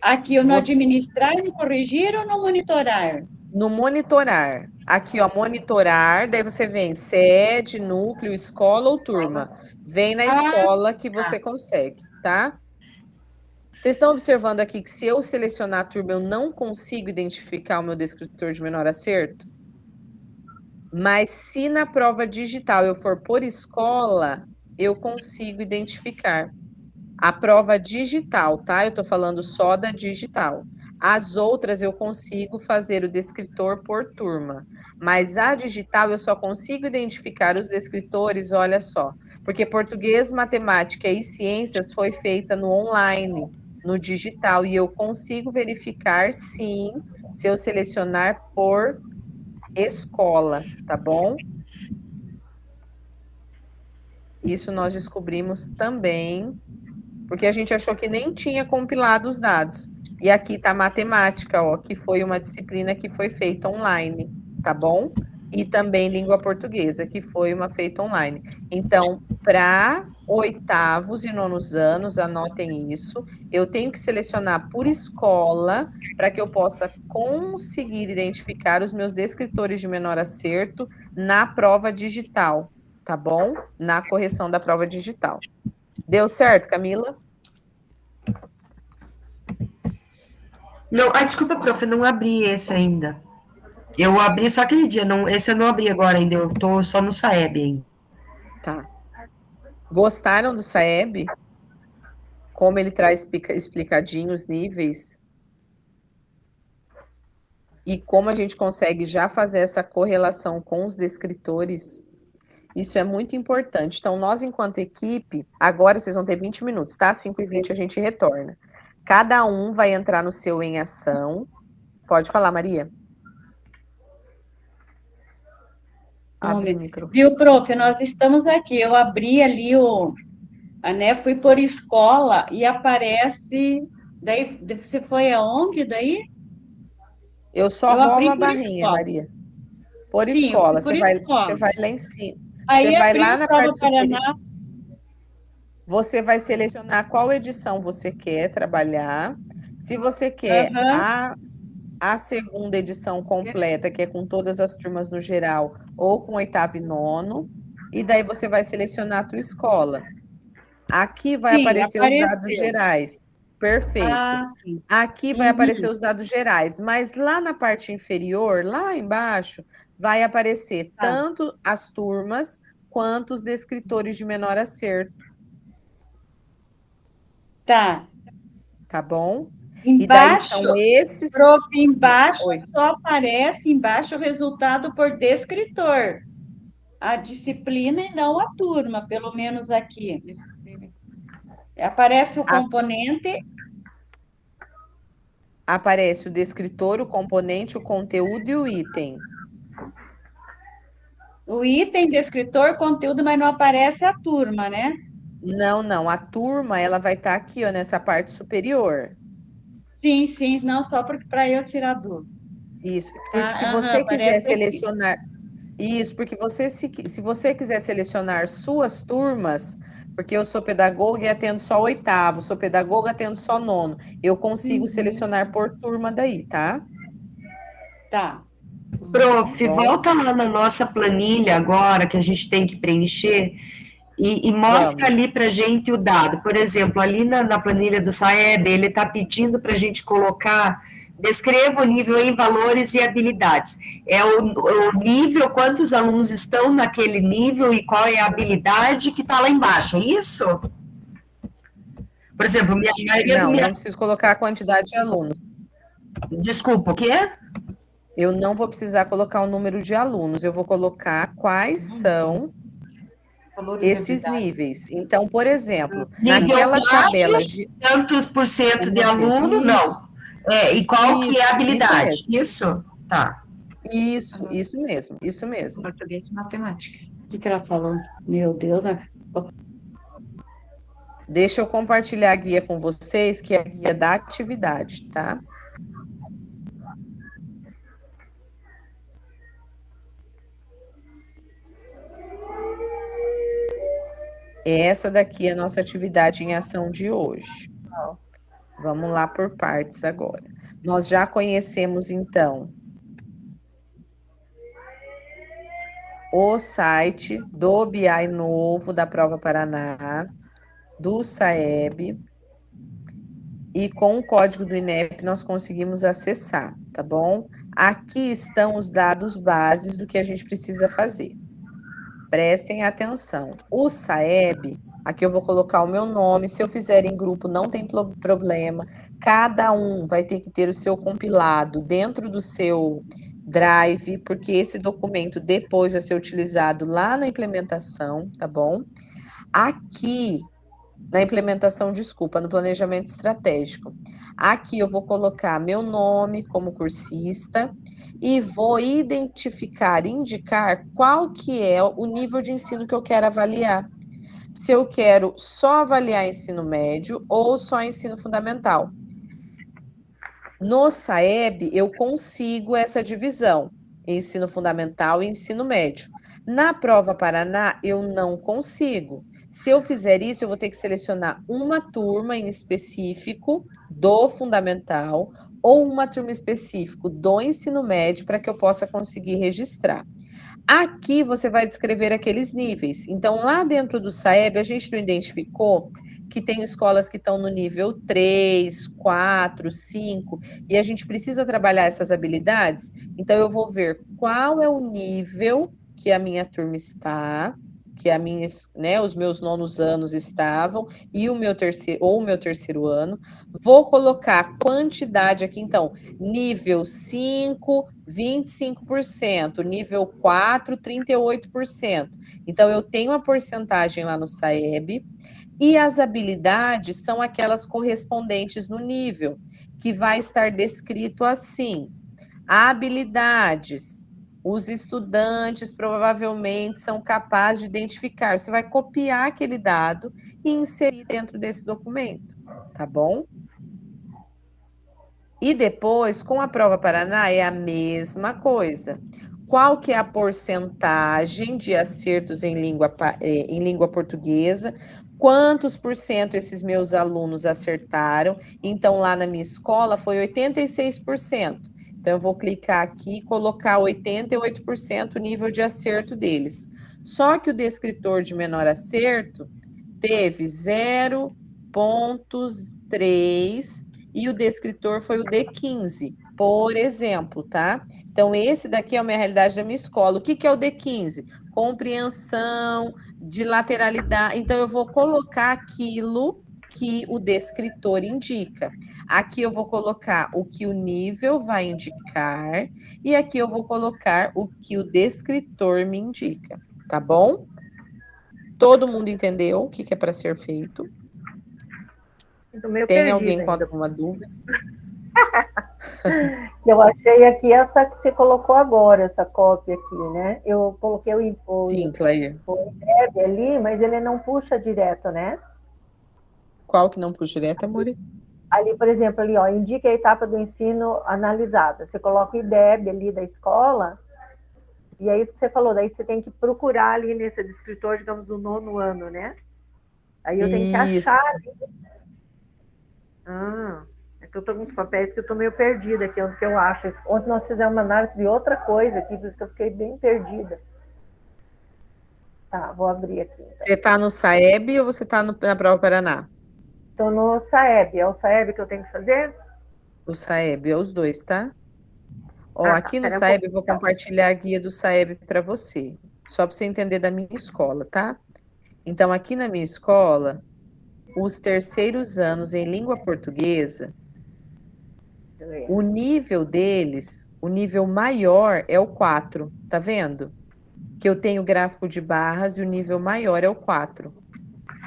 Aqui, no administrar, no corrigir ou no monitorar? no monitorar. Aqui, ó, monitorar, daí você vem sede, núcleo, escola ou turma. Vem na escola que você consegue, tá? Vocês estão observando aqui que se eu selecionar a turma, eu não consigo identificar o meu descritor de menor acerto? Mas se na prova digital eu for por escola, eu consigo identificar. A prova digital, tá? Eu tô falando só da digital. As outras eu consigo fazer o descritor por turma, mas a digital eu só consigo identificar os descritores, olha só, porque português, matemática e ciências foi feita no online, no digital, e eu consigo verificar, sim, se eu selecionar por escola, tá bom? Isso nós descobrimos também, porque a gente achou que nem tinha compilado os dados. E aqui tá matemática, ó, que foi uma disciplina que foi feita online, tá bom? E também língua portuguesa, que foi uma feita online. Então, para 8º e 9º anos, anotem isso, eu tenho que selecionar por escola para que eu possa conseguir identificar os meus descritores de menor acerto na prova digital, tá bom? Na correção da prova digital. Deu certo, Camila? Não, desculpa, prof, eu não abri esse ainda. Eu abri só aquele dia, esse eu não abri agora ainda, eu tô só no Saeb ainda. Tá. Gostaram do Saeb? Como ele traz explicadinho os níveis? E como a gente consegue já fazer essa correlação com os descritores? Isso é muito importante. Então, nós, enquanto equipe, agora vocês vão ter 20 minutos, tá? 5h20 a gente retorna. Cada um vai entrar no seu em ação. Pode falar, Maria. Abre o microfone. Viu, prof? Nós estamos aqui. Eu abri ali fui por escola e aparece. Daí você foi aonde daí? Eu só Eu rolo abri a por barrinha, escola. Maria. Por Sim, eu fui escola. por Você escola. vai lá em cima. Você Aí vai abri lá o na Prova parte superior. Paraná. Você vai selecionar qual edição você quer trabalhar. Se você quer Aham, a segunda edição completa, que é com todas as turmas no geral, ou com oitavo e nono, e daí você vai selecionar a tua escola. Aqui vai sim, aparecer os dados apareceu. gerais. Perfeito. Ah, sim. Aqui vai aparecer Uhum, os dados gerais, mas lá na parte inferior, lá embaixo, vai aparecer tá, tanto as turmas quanto os descritores de menor acerto, tá. tá bom? E daí Embaixo, são esses. prof, embaixo Oi. só aparece embaixo o resultado por descritor. A disciplina e não a turma, pelo menos aqui. Aparece o A- componente, Aparece o descritor, o componente, o conteúdo e o item. o item descritor, conteúdo, mas não aparece a turma, né? Não, não. A turma, ela vai estar aqui, ó, nessa parte superior. Sim, sim, não só porque para eu tirar dúvida. Isso, porque se Tá? Aham, você quiser aparece aqui. selecionar. Isso, porque se você quiser selecionar suas turmas, porque eu sou pedagoga e atendo só oitavo, sou pedagoga e atendo só nono, eu consigo Uhum, selecionar por turma daí, tá? tá. Tá Prof, bom? volta lá na nossa planilha agora, que a gente tem que preencher, e mostra Vamos. ali para a gente o dado. Por exemplo, ali na planilha do SAEB, ele está pedindo para a gente colocar, descreva o nível em valores e habilidades. É o nível, quantos alunos estão naquele nível e qual é a habilidade que está lá embaixo, é isso? Por exemplo, Não, não preciso colocar a quantidade de alunos. desculpa, o quê? Eu não vou precisar colocar o número de alunos, eu vou colocar quais são esses níveis. Então, por exemplo, Nível naquela 4, tabela de. tantos por cento de aluno, Isso, não. E qual que é a isso habilidade? mesmo. Isso? Tá. Isso mesmo, isso mesmo. Português e matemática. O que ela falou? Meu Deus, né? Deixa eu compartilhar a guia com vocês, que é a guia da atividade, tá? Essa daqui é a nossa atividade em ação de hoje. Vamos lá por partes agora. Nós já conhecemos, então, o site do BI novo da Prova Paraná, do SAEB, e com o código do INEP nós conseguimos acessar, tá bom? Aqui estão os dados bases do que a gente precisa fazer. Prestem atenção. O SAEB, aqui eu vou colocar o meu nome, se eu fizer em grupo não tem problema, cada um vai ter que ter o seu compilado dentro do seu Drive, porque esse documento depois vai ser utilizado lá na implementação, tá bom? Aqui, na implementação, desculpa, no planejamento estratégico. Aqui eu vou colocar meu nome como cursista e vou identificar, indicar qual que é o nível de ensino que eu quero avaliar. Se eu quero só avaliar ensino médio ou só ensino fundamental. No SAEB, eu consigo essa divisão, ensino fundamental e ensino médio. Na Prova Paraná, eu não consigo. Se eu fizer isso, eu vou ter que selecionar uma turma em específico do fundamental ou uma turma específico do ensino médio para que eu possa conseguir registrar. Aqui você vai descrever aqueles níveis. Então, lá dentro do SAEB, a gente não identificou que tem escolas que estão no nível 3, 4, 5, e a gente precisa trabalhar essas habilidades. Então, eu vou ver qual é o nível que a minha turma está, que a minha, né, os meus nonos anos estavam, e o meu terceiro, ou o meu terceiro ano. Vou colocar quantidade aqui, então, nível 5, 25%, nível 4, 38%. Então, eu tenho a porcentagem lá no SAEB, e as habilidades são aquelas correspondentes no nível, que vai estar descrito assim: habilidades. Os estudantes provavelmente são capazes de identificar. Você vai copiar aquele dado e inserir dentro desse documento, tá bom? E depois, com a prova Paraná, é a mesma coisa. Qual que é a porcentagem de acertos em língua portuguesa? Quantos por cento esses meus alunos acertaram? Então, lá na minha escola foi 86%. Então, eu vou clicar aqui e colocar 88% o nível de acerto deles. Só que o descritor de menor acerto teve 0,3 e o descritor foi o D15, por exemplo, tá? Então, esse daqui é a minha realidade da minha escola. O que que é o D15? Compreensão, de lateralidade. Então, eu vou colocar aquilo que o descritor indica. Aqui eu vou colocar o que o nível vai indicar e aqui eu vou colocar o que o descritor me indica, tá bom? Todo mundo entendeu o que que é para ser feito? Tô meio Tem perdida alguém com ainda. alguma dúvida? Eu achei aqui essa que você colocou agora, essa cópia aqui, né? Eu coloquei Sim, Clair. o IDEB ali, mas ele não puxa direto, né? Qual que não puxa direto, amore? Ali, por exemplo, ali, ó, indica a etapa do ensino analisada. Você coloca o IDEB ali da escola, e é isso que você falou, daí você tem que procurar ali nesse descritor, digamos, do 9º ano, né? Aí eu tenho que Isso. achar ali. É que eu tô com uns papéis que eu tô meio perdida aqui, onde que eu acho. Ontem nós fizemos uma análise de outra coisa aqui, por isso que eu fiquei bem perdida. Tá, vou abrir aqui. Então. Você está no SAEB ou você está na prova Paraná? Estou no SAEB. É o SAEB que eu tenho que fazer? O SAEB, é os dois, tá? Ó, Tá. aqui no Pera um SAEB eu pouquinho, vou então. compartilhar a guia do SAEB para você, só para você entender da minha escola, tá? Então, aqui na minha escola, os terceiros anos em língua portuguesa, Deixa eu ver. o nível deles, o nível maior é o 4, tá vendo? Que eu tenho gráfico de barras e o nível maior é o 4.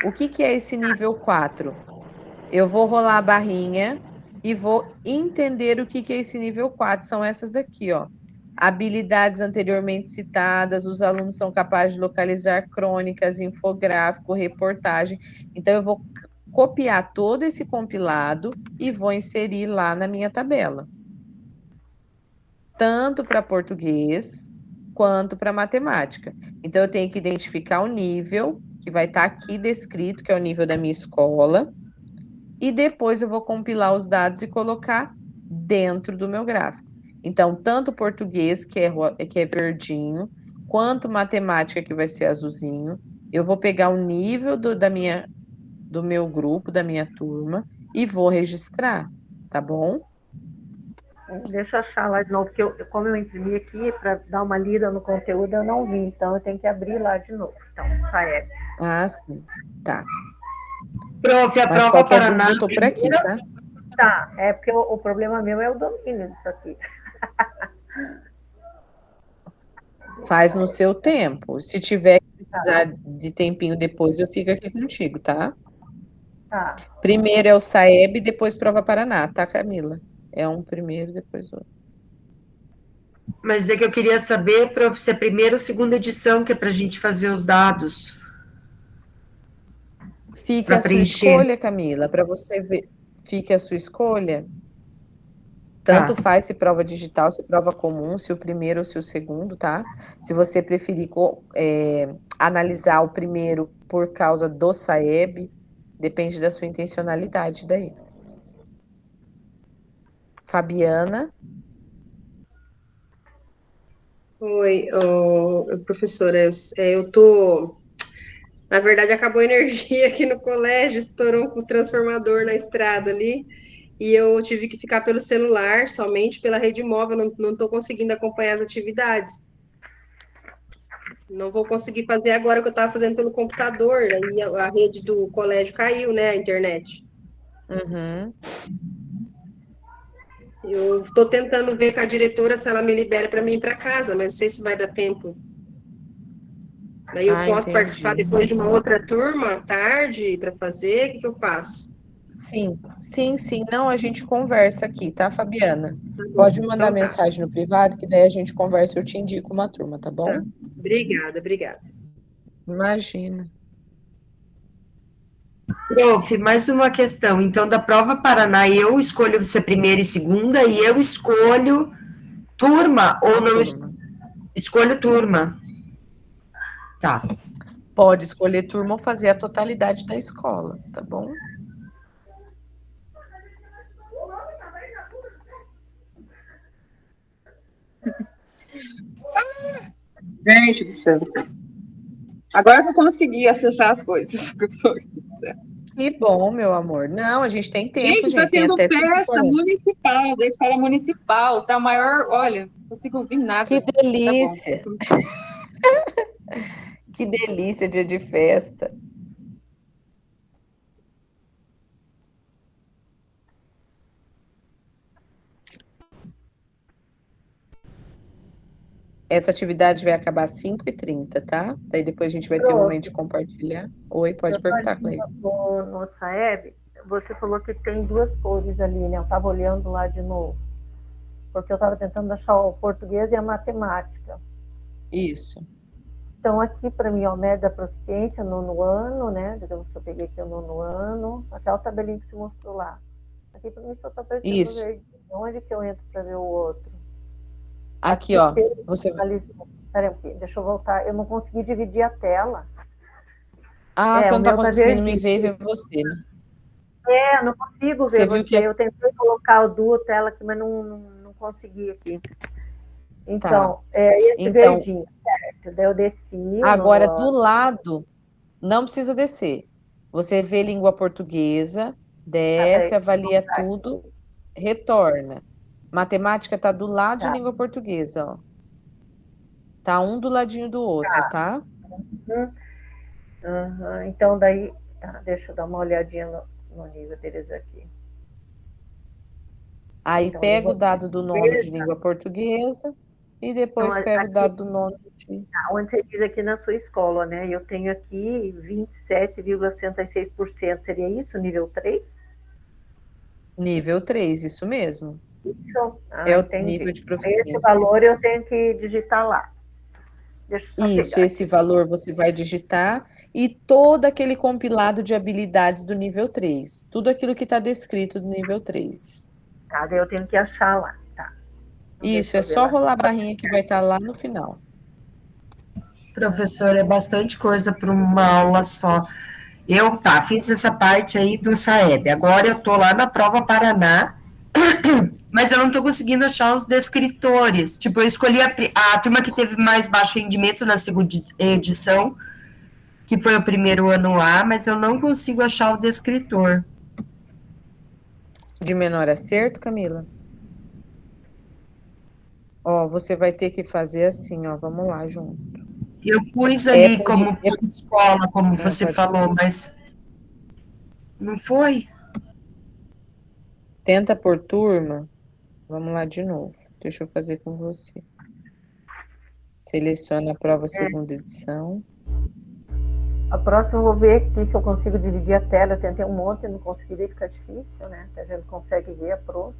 O que que é esse nível 4? Eu vou rolar a barrinha e vou entender o que que é esse nível 4. São essas daqui, ó. Habilidades anteriormente citadas, os alunos são capazes de localizar crônicas, infográfico, reportagem. Então, eu vou copiar todo esse compilado e vou inserir lá na minha tabela. Tanto para português quanto para matemática. Então, eu tenho que identificar o nível, que vai estar aqui descrito, que é o nível da minha escola, e depois eu vou compilar os dados e colocar dentro do meu gráfico. Então, tanto português, que é verdinho, quanto matemática, que vai ser azulzinho, eu vou pegar o nível do meu grupo, da minha turma, e vou registrar, tá bom? Deixa eu achar lá de novo, porque como eu imprimi aqui para dar uma lida no conteúdo, eu não vi, então eu tenho que abrir lá de novo. Então, SAEB. Ah, sim. Tá. Prof, a Mas prova qualquer Paraná. dúvida, eu tô por aqui, tá? Tá, é porque o problema meu é o domínio disso aqui. Faz no seu tempo. Se tiver que precisar de tempinho depois, eu fico aqui contigo, tá? Tá. Primeiro é o SAEB, depois prova Paraná, tá, Camila? É um primeiro, depois outro. Mas é que eu queria saber, prof, se é a primeira ou segunda edição que é para a gente fazer os dados. Fique Pra a sua preencher. escolha, Camila, para você ver. Fique a sua escolha. Tá. Tanto faz se prova digital, se prova comum, se o primeiro ou se o segundo, tá? Se você preferir analisar o primeiro por causa do SAEB, depende da sua intencionalidade daí. Fabiana. Oi, professora, eu tô. Na verdade, acabou a energia aqui no colégio, estourou com o transformador na estrada ali, e eu tive que ficar pelo celular, somente pela rede móvel, não estou conseguindo acompanhar as atividades. Não vou conseguir fazer agora o que eu estava fazendo pelo computador, aí a rede do colégio caiu, né, a internet. Uhum. Eu estou tentando ver com a diretora se ela me libera para mim ir para casa, mas não sei se vai dar tempo. Daí eu posso participar Entendi. depois de uma outra turma, à tarde, para fazer? O que eu faço? Sim. Não, a gente conversa aqui, tá, Fabiana? Pode me mandar Então tá. mensagem no privado, que daí a gente conversa e eu te indico uma turma, tá bom? Tá. Obrigada. Imagina. Prof, mais uma questão. Então, da prova Paraná, eu escolho ser primeira e segunda e eu escolho turma ou não Turma. escolho turma? Tá. Pode escolher turma ou fazer a totalidade da escola, tá bom? Gente do céu. Agora que eu consegui acessar as coisas. professor do céu. Que bom, meu amor. Não, a gente tem tempo, Gente, tá gente. Tem tendo até festa 5h40. municipal, da escola municipal. Tá maior, olha, não consigo ouvir nada. Que Tá bom. delícia! Que delícia, dia de festa. Essa atividade vai acabar às 5h30, tá? Daí depois a gente vai ter um momento de compartilhar. Oi, pode perguntar, Cleide. No Saeb, você falou que tem duas cores ali, né? Eu estava olhando lá de novo, porque eu estava tentando achar o português e a matemática. Isso. Então, aqui para mim, o média da proficiência, nono ano, né? Digamos que eu peguei aqui o nono ano, aquela tabelinha que você mostrou lá. Aqui para mim só está aparecendo Isso. verde. Onde que eu entro para ver o outro? Aqui, ó. Você... Peraí um pouquinho, deixa eu voltar. Eu não consegui dividir a tela. Ah, você o não tá meu conseguindo me verdinho. ver e ver você, né? Eu não consigo Você ver viu você. que é- Eu tentei colocar o duo tela aqui, mas não consegui aqui. Então, esse Então, verdinho, certo? Daí eu desci. agora, do lado, não precisa descer. Você vê língua portuguesa, desce, avalia tudo, retorna. Matemática tá do lado de Tá. língua portuguesa, ó. Tá um do ladinho do outro, tá? Então, daí, deixa eu dar uma olhadinha no nível deles aqui. Aí Então, pega o língua dado do nono de língua portuguesa e depois Então, pega o aqui- dado do nono de... onde você diz aqui na sua escola, né? Eu tenho aqui 27,66%. Seria isso, nível 3? Nível 3, isso mesmo. Isso? É o Entendi. nível de Esse proficiência. valor eu tenho que digitar lá. Deixa eu só Isso, pegar esse valor você vai digitar e todo aquele compilado de habilidades do nível 3. Tudo aquilo que está descrito do nível 3. Tá, daí eu tenho que achar lá. Tá. Isso, é só rolar a barrinha que vai estar lá no final. Professor, é bastante coisa para uma aula só. Eu, fiz essa parte aí do Saeb. Agora eu tô lá na prova Paraná, mas eu não tô conseguindo achar os descritores. Tipo, eu escolhi a turma que teve mais baixo rendimento na segunda edição, que foi o primeiro ano A, mas eu não consigo achar o descritor. De menor acerto, Camila? Ó, você vai ter que fazer assim, ó, vamos lá junto. Eu pus ali por- como por escola, como você pode falou, mas não foi? Tenta por turma. Vamos lá de novo. Deixa eu fazer com você. Seleciona a prova segunda edição. A próxima eu vou ver aqui se eu consigo dividir a tela. Eu tentei um monte, não consegui, fica difícil, né? A gente consegue ver a prof.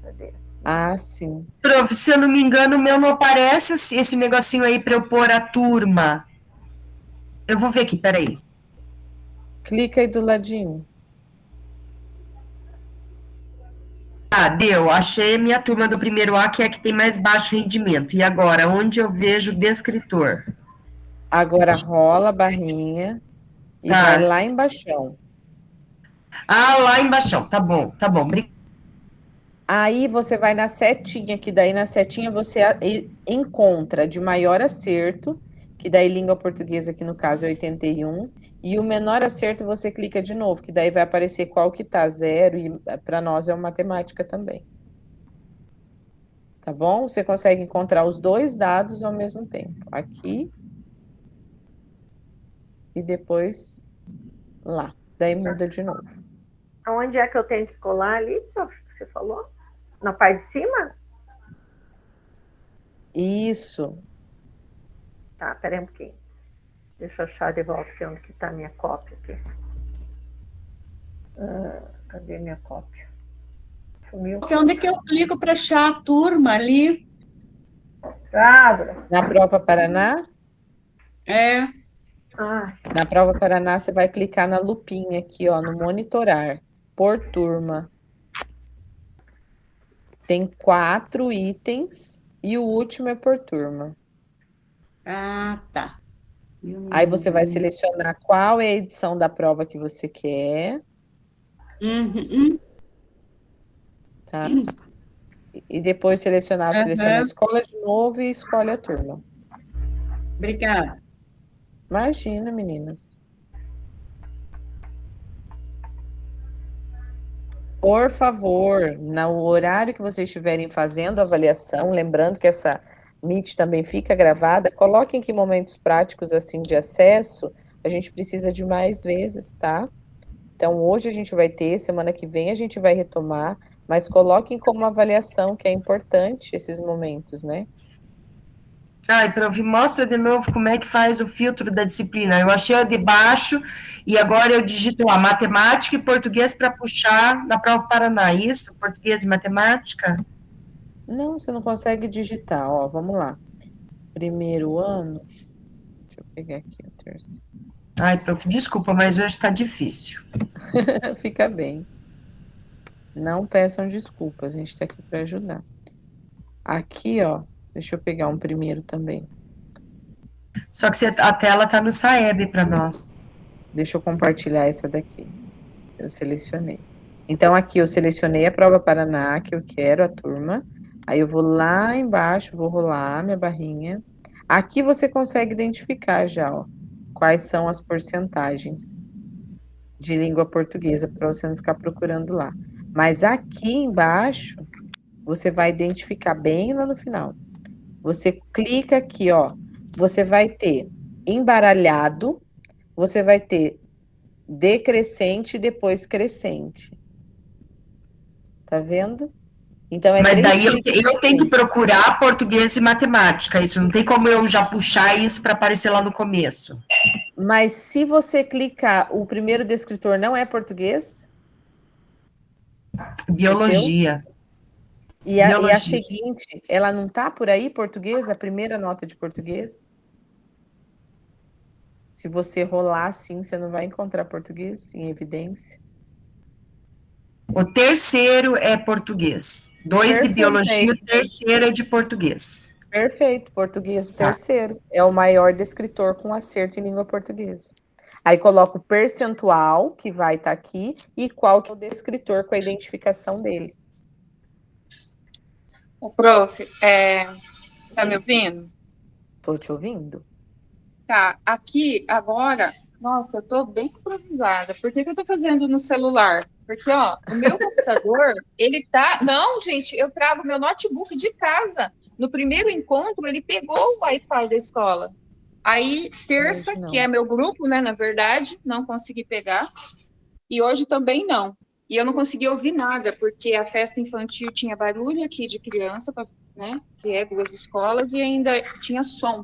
Cadê? Ah, sim. Prof, se eu não me engano, o meu não aparece esse negocinho aí para eu pôr a turma. Eu vou ver aqui, peraí. Clica aí do ladinho. Deu. Achei a minha turma do primeiro A, que é a que tem mais baixo rendimento. E agora, onde eu vejo descritor? Agora rola a barrinha e vai lá embaixo. Lá embaixo. Tá bom. Aí você vai na setinha, que daí na setinha você encontra de maior acerto, que daí língua portuguesa, que no caso é 81, e o menor acerto você clica de novo, que daí vai aparecer qual que tá 0, e para nós é uma matemática também. Tá bom? Você consegue encontrar os dois dados ao mesmo tempo. Aqui e depois lá. Daí muda de novo. Onde é que eu tenho que colar ali, prof, que você falou? Na parte de cima? Isso. Tá, peraí um pouquinho. Deixa eu achar de volta aqui onde que tá a minha cópia aqui. Cadê minha cópia? Sumiu. Onde é que eu clico para achar a turma ali? Abra. Na prova Paraná? É. Na prova Paraná, você vai clicar na lupinha aqui, ó, no monitorar, por turma. Tem 4 itens e o último é por turma. Ah, tá. Aí você vai selecionar qual é a edição da prova que você quer, Uhum. tá? E depois seleciona a escola de novo e escolhe a turma. Obrigada. Imagina, meninas. Por favor, no horário que vocês estiverem fazendo a avaliação, lembrando que essa Meet também fica gravada, coloquem que momentos práticos assim de acesso a gente precisa de mais vezes, tá? Então, hoje a gente vai ter, semana que vem a gente vai retomar, mas coloquem como avaliação, que é importante esses momentos, né? Ai, prof, mostra de novo como é que faz o filtro da disciplina. Eu achei o de baixo e agora eu digito lá, matemática e português para puxar na prova Paraná. Isso? Português e matemática? Não, você não consegue digitar, ó, vamos lá. Primeiro ano, deixa eu pegar aqui o terceiro. Ai, prof, desculpa, mas hoje está difícil. Fica bem. Não peçam desculpas, a gente está aqui para ajudar. Aqui, ó, deixa eu pegar um primeiro também. Só que a tela está no Saeb para nós. Deixa eu compartilhar essa daqui. Eu selecionei. Então, aqui eu selecionei a prova Paraná, que eu quero, a turma. Aí eu vou lá embaixo, vou rolar minha barrinha. Aqui você consegue identificar já, ó, quais são as porcentagens de língua portuguesa, para você não ficar procurando lá. Mas aqui embaixo, você vai identificar bem lá no final. Você clica aqui, ó. Você vai ter embaralhado, você vai ter decrescente e depois crescente. Tá vendo? Então, é Mas 3 daí eu cliques. tenho que procurar português e matemática. Isso não tem como eu já puxar isso para aparecer lá no começo. Mas se você clicar, o primeiro descritor não é português? Biologia. E a Biologia. seguinte, ela não tá por aí, português? A primeira nota de português? Se você rolar assim, você não vai encontrar português em evidência. O terceiro é português. 2 de Perfeito, biologia, é o terceiro é de português. Perfeito, português o terceiro. É o maior descritor com acerto em língua portuguesa. Aí coloca o percentual, que vai estar aqui, e qual que é o descritor com a identificação dele. O prof, tá me ouvindo? Tô te ouvindo? Tá, aqui agora, nossa, eu tô bem improvisada. Por que que eu tô fazendo no celular? Porque, ó, o meu computador, ele tá. Não, gente, eu trago meu notebook de casa. No primeiro encontro, ele pegou o Wi-Fi da escola. Aí, terça, Hoje não. que é meu grupo, né, na verdade, não consegui pegar. E hoje também não. E eu não consegui ouvir nada, porque a festa infantil tinha barulho aqui de criança, né, que é 2 escolas, e ainda tinha som.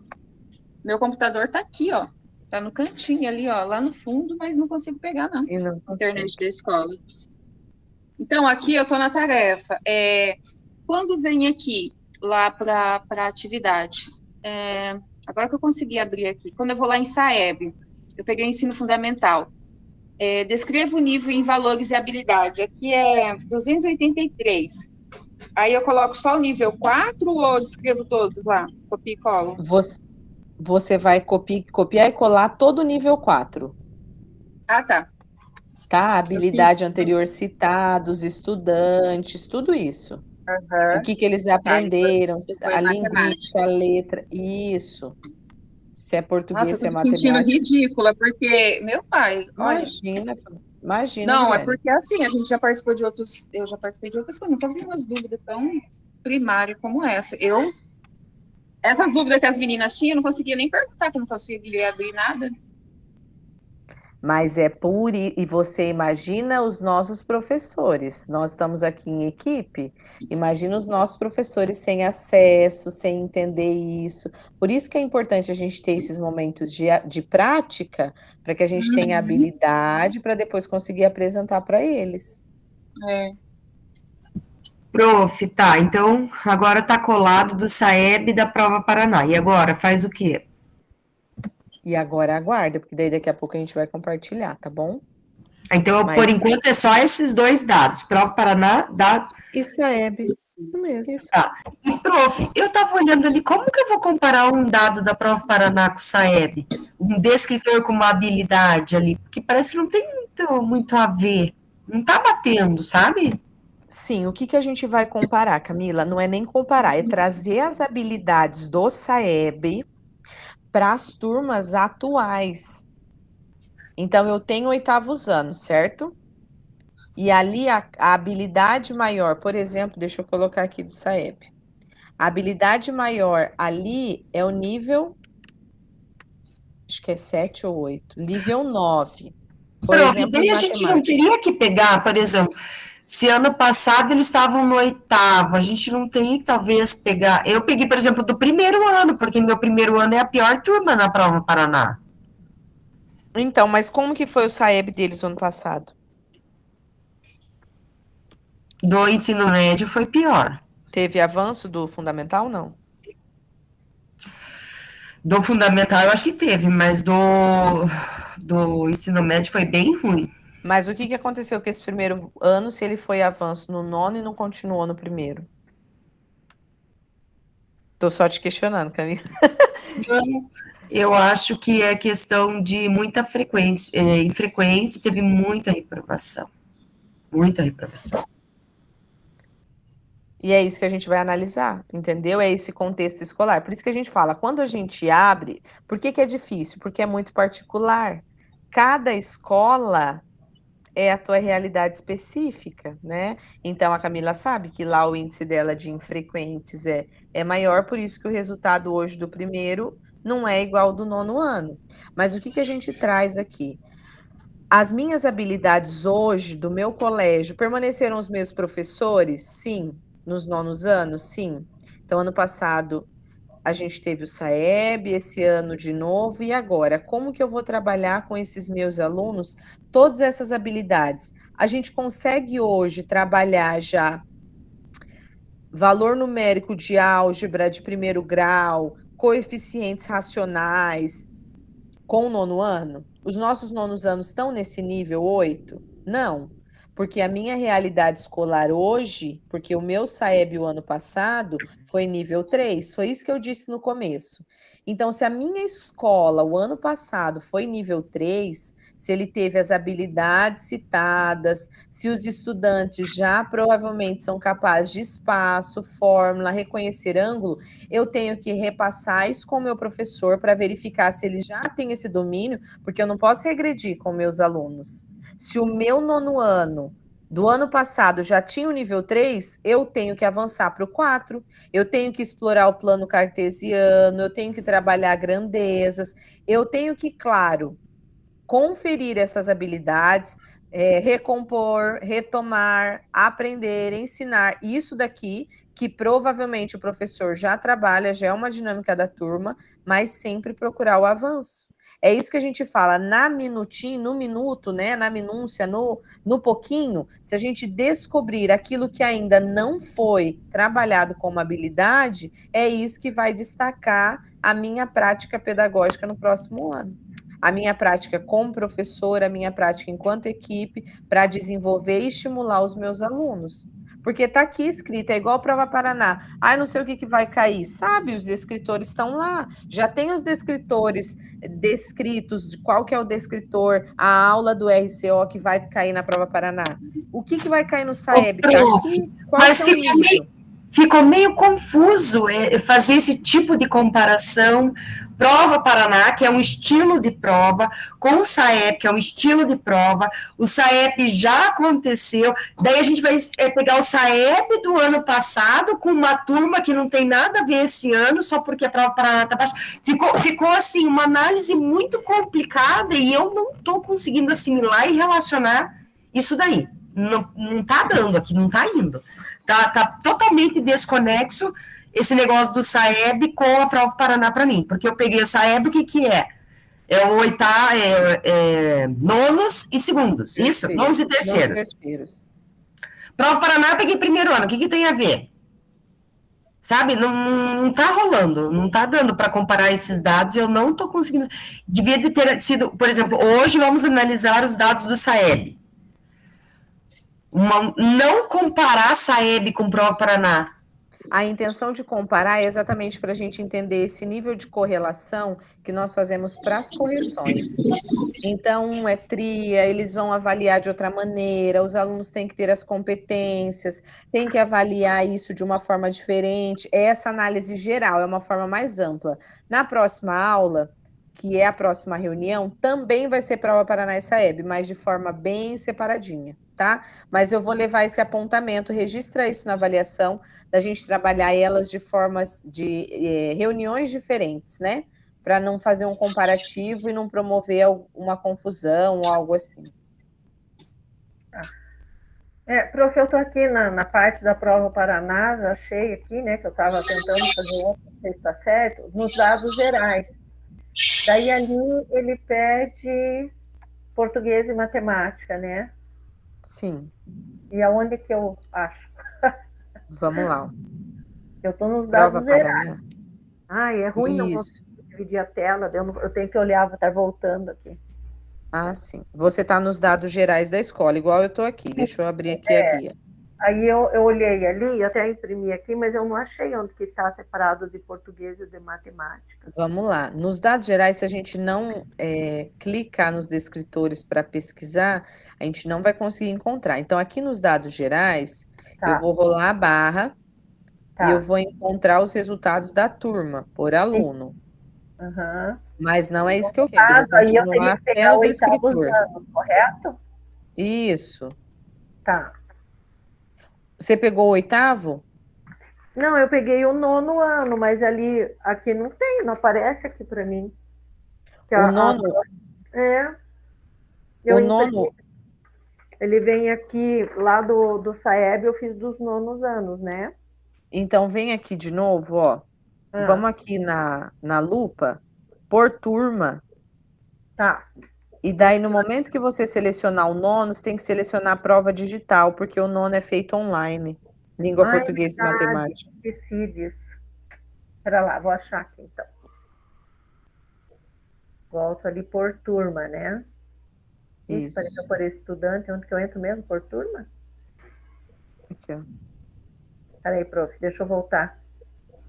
Meu computador tá aqui, ó. Tá no cantinho ali, ó, lá no fundo, mas não consigo pegar, não. E não consegue. Internet da escola. Então, aqui eu tô na tarefa. Quando vem aqui, lá para atividade, agora que eu consegui abrir aqui, quando eu vou lá em Saeb, eu peguei o ensino fundamental. Descreva o nível em valores e habilidade. Aqui é 283. Aí eu coloco só o nível 4 ou descrevo todos lá? Copio e colo? Você vai copiar e colar todo o nível 4. Ah, tá. Tá? Habilidade anterior citados, estudantes, tudo isso. Uhum. O que eles aprenderam, Depois a matemática. linguística, a letra, isso. Se é português, Nossa, eu se tô é me sentindo matemática. ridícula, porque meu pai, olha. Imagina, Não, é Mirelle. porque assim, a gente já participou de outros, eu já participei de outras coisas, nunca vi umas dúvidas tão primárias como essa. Essas dúvidas que as meninas tinham, eu não conseguia nem perguntar, que eu não conseguia abrir nada. Mas e você imagina os nossos professores. Nós estamos aqui em equipe. Imagina os nossos professores sem acesso, sem entender isso. Por isso que é importante a gente ter esses momentos de prática, para que a gente tenha habilidade para depois conseguir apresentar para eles. Prof, tá, então agora tá colado do Saeb da prova Paraná. E agora, faz o quê? E agora aguarda, porque daí daqui a pouco a gente vai compartilhar, tá bom? Então, Mas- por enquanto, é só esses 2 dados. Prova Paraná, dado. E Saeb, isso mesmo. Tá. E, prof, eu estava olhando ali, como que eu vou comparar um dado da Prova Paraná com o Saeb? Um descritor com uma habilidade ali, porque parece que não tem muito a ver. Não está batendo, sabe? Sim, o que a gente vai comparar, Camila? Não é nem comparar, é trazer as habilidades do Saeb para as turmas atuais. Então, eu tenho 8º anos, certo? E ali a habilidade maior, por exemplo, deixa eu colocar aqui do Saeb. A habilidade maior ali é o nível, acho que é 7 ou 8, nível 9. Por Prof, exemplo, daí em a gente não matemática. teria que pegar, por exemplo, se ano passado eles estavam no 8º, a gente não teria que talvez pegar. Eu peguei, por exemplo, do primeiro ano, porque meu primeiro ano é a pior turma na Prova Paraná. Então, mas como que foi o Saeb deles no ano passado? Do ensino médio foi pior. Teve avanço do fundamental, não? Do fundamental eu acho que teve, mas do ensino médio foi bem ruim. Mas o que aconteceu com esse primeiro ano, se ele foi avanço no 9º e não continuou no primeiro? Tô só te questionando, Camila. Eu acho que é questão de muita frequência. Em frequência, teve muita reprovação. Muita reprovação. E é isso que a gente vai analisar, entendeu? É esse contexto escolar. Por isso que a gente fala, quando a gente abre, por que é difícil? Porque é muito particular. Cada escola é a tua realidade específica, né? Então a Camila sabe que lá o índice dela de infrequentes é maior, por isso que o resultado hoje do primeiro não é igual ao do 9º ano. Mas o que a gente traz aqui? As minhas habilidades hoje do meu colégio permaneceram os meus professores? Sim. Nos 9º anos? Sim. Então, ano passado a gente teve o Saeb, esse ano de novo, e agora? Como que eu vou trabalhar com esses meus alunos todas essas habilidades? A gente consegue hoje trabalhar já valor numérico de álgebra de primeiro grau, coeficientes racionais com o 9º ano? Os nossos 9º anos estão nesse nível 8? Não. Porque a minha realidade escolar hoje, porque o meu Saeb o ano passado foi nível 3, foi isso que eu disse no começo. Então, se a minha escola o ano passado foi nível 3, se ele teve as habilidades citadas, se os estudantes já provavelmente são capazes de espaço, fórmula, reconhecer ângulo, eu tenho que repassar isso com o meu professor para verificar se ele já tem esse domínio, porque eu não posso regredir com meus alunos. Se o meu 9º ano do ano passado já tinha o nível 3, eu tenho que avançar para o 4, eu tenho que explorar o plano cartesiano, eu tenho que trabalhar grandezas, eu tenho que, claro, conferir essas habilidades, recompor, retomar, aprender, ensinar isso daqui, que provavelmente o professor já trabalha, já é uma dinâmica da turma, mas sempre procurar o avanço. É isso que a gente fala, na minutinho, no minuto, né, na minúcia, no pouquinho, se a gente descobrir aquilo que ainda não foi trabalhado como habilidade, é isso que vai destacar a minha prática pedagógica no próximo ano. A minha prática como professora, a minha prática enquanto equipe, para desenvolver e estimular os meus alunos. Porque está aqui escrito, é igual a Prova Paraná. Ai, não sei o que vai cair. Sabe, os descritores estão lá. Já tem os descritores descritos, de qual que é o descritor, a aula do RCO que vai cair na Prova Paraná. O que vai cair no Saeb? Está aqui? Qual Mas que é o nível? Ficou meio confuso fazer esse tipo de comparação. Prova Paraná, que é um estilo de prova, com o Saeb, que é um estilo de prova. O Saeb já aconteceu, daí a gente vai pegar o Saeb do ano passado com uma turma que não tem nada a ver esse ano, só porque a Prova Paraná está baixa. Ficou assim, uma análise muito complicada e eu não estou conseguindo assimilar e relacionar isso daí. Não está dando aqui, não está indo. Tá totalmente desconexo esse negócio do Saeb com a Prova Paraná para mim, porque eu peguei o Saeb, o que é? É o nonos e segundos, isso? Nonos e terceiros. Prova Paraná eu peguei primeiro ano, o que tem a ver? Sabe? Não tá rolando, não tá dando para comparar esses dados, eu não tô conseguindo. Devia de ter sido, por exemplo, hoje vamos analisar os dados do SAEB. Não comparar SAEB com Prova Paraná. A intenção de comparar é exatamente para a gente entender esse nível de correlação que nós fazemos para as correções. Então, é tria, eles vão avaliar de outra maneira, os alunos têm que ter as competências, têm que avaliar isso de uma forma diferente. Essa análise geral é uma forma mais ampla. Na próxima aula, que é a próxima reunião, também vai ser Prova Paraná e SAEB, mas de forma bem separadinha, tá? Mas eu vou levar esse apontamento, registra isso na avaliação, da gente trabalhar elas de formas de reuniões diferentes, né? Para não fazer um comparativo e não promover uma confusão ou algo assim. Prof, eu estou aqui na parte da Prova Paraná, já achei aqui, né, que eu estava tentando fazer outra, não sei se está certo, nos dados gerais. Daí ali ele pede português e matemática, né? Sim. E aonde que eu acho? Vamos lá. Eu estou nos dados Prova gerais. Paraná. Ai, é ruim não Isso. conseguir dividir a tela, eu tenho que olhar, vou estar voltando aqui. Ah, sim. Você está nos dados gerais da escola, igual eu estou aqui. Deixa eu abrir aqui a guia. Aí eu olhei ali, até imprimi aqui, mas eu não achei onde que está separado de português e de matemática. Vamos lá. Nos dados gerais, se a gente não clicar nos descritores para pesquisar, a gente não vai conseguir encontrar. Então, aqui nos dados gerais, eu vou rolar a barra e eu vou encontrar os resultados da turma, por aluno. Uhum. Mas não é isso que eu quero. Eu vou Aí eu teria continuar que até pegar o o oitavo descritor. ano, correto? Isso. Tá. Você pegou o oitavo? Não, eu peguei o 9º ano, mas ali, aqui não tem, não aparece aqui para mim. O nono, Eu o nono, ele vem aqui, lá do SAEB, eu fiz dos 9º anos, né? então vem aqui de novo, ó. Vamos aqui na lupa, por turma. Tá. E daí, no momento que você selecionar o nono, você tem que selecionar a prova digital, porque o nono é feito online. Língua portuguesa e matemática. Esqueci disso. Espera lá, vou achar aqui, então. Volto ali por turma, né? Isso. Para eu por estudante, onde que eu entro mesmo? Por turma? Aqui, ó. Peraí, prof, deixa eu voltar.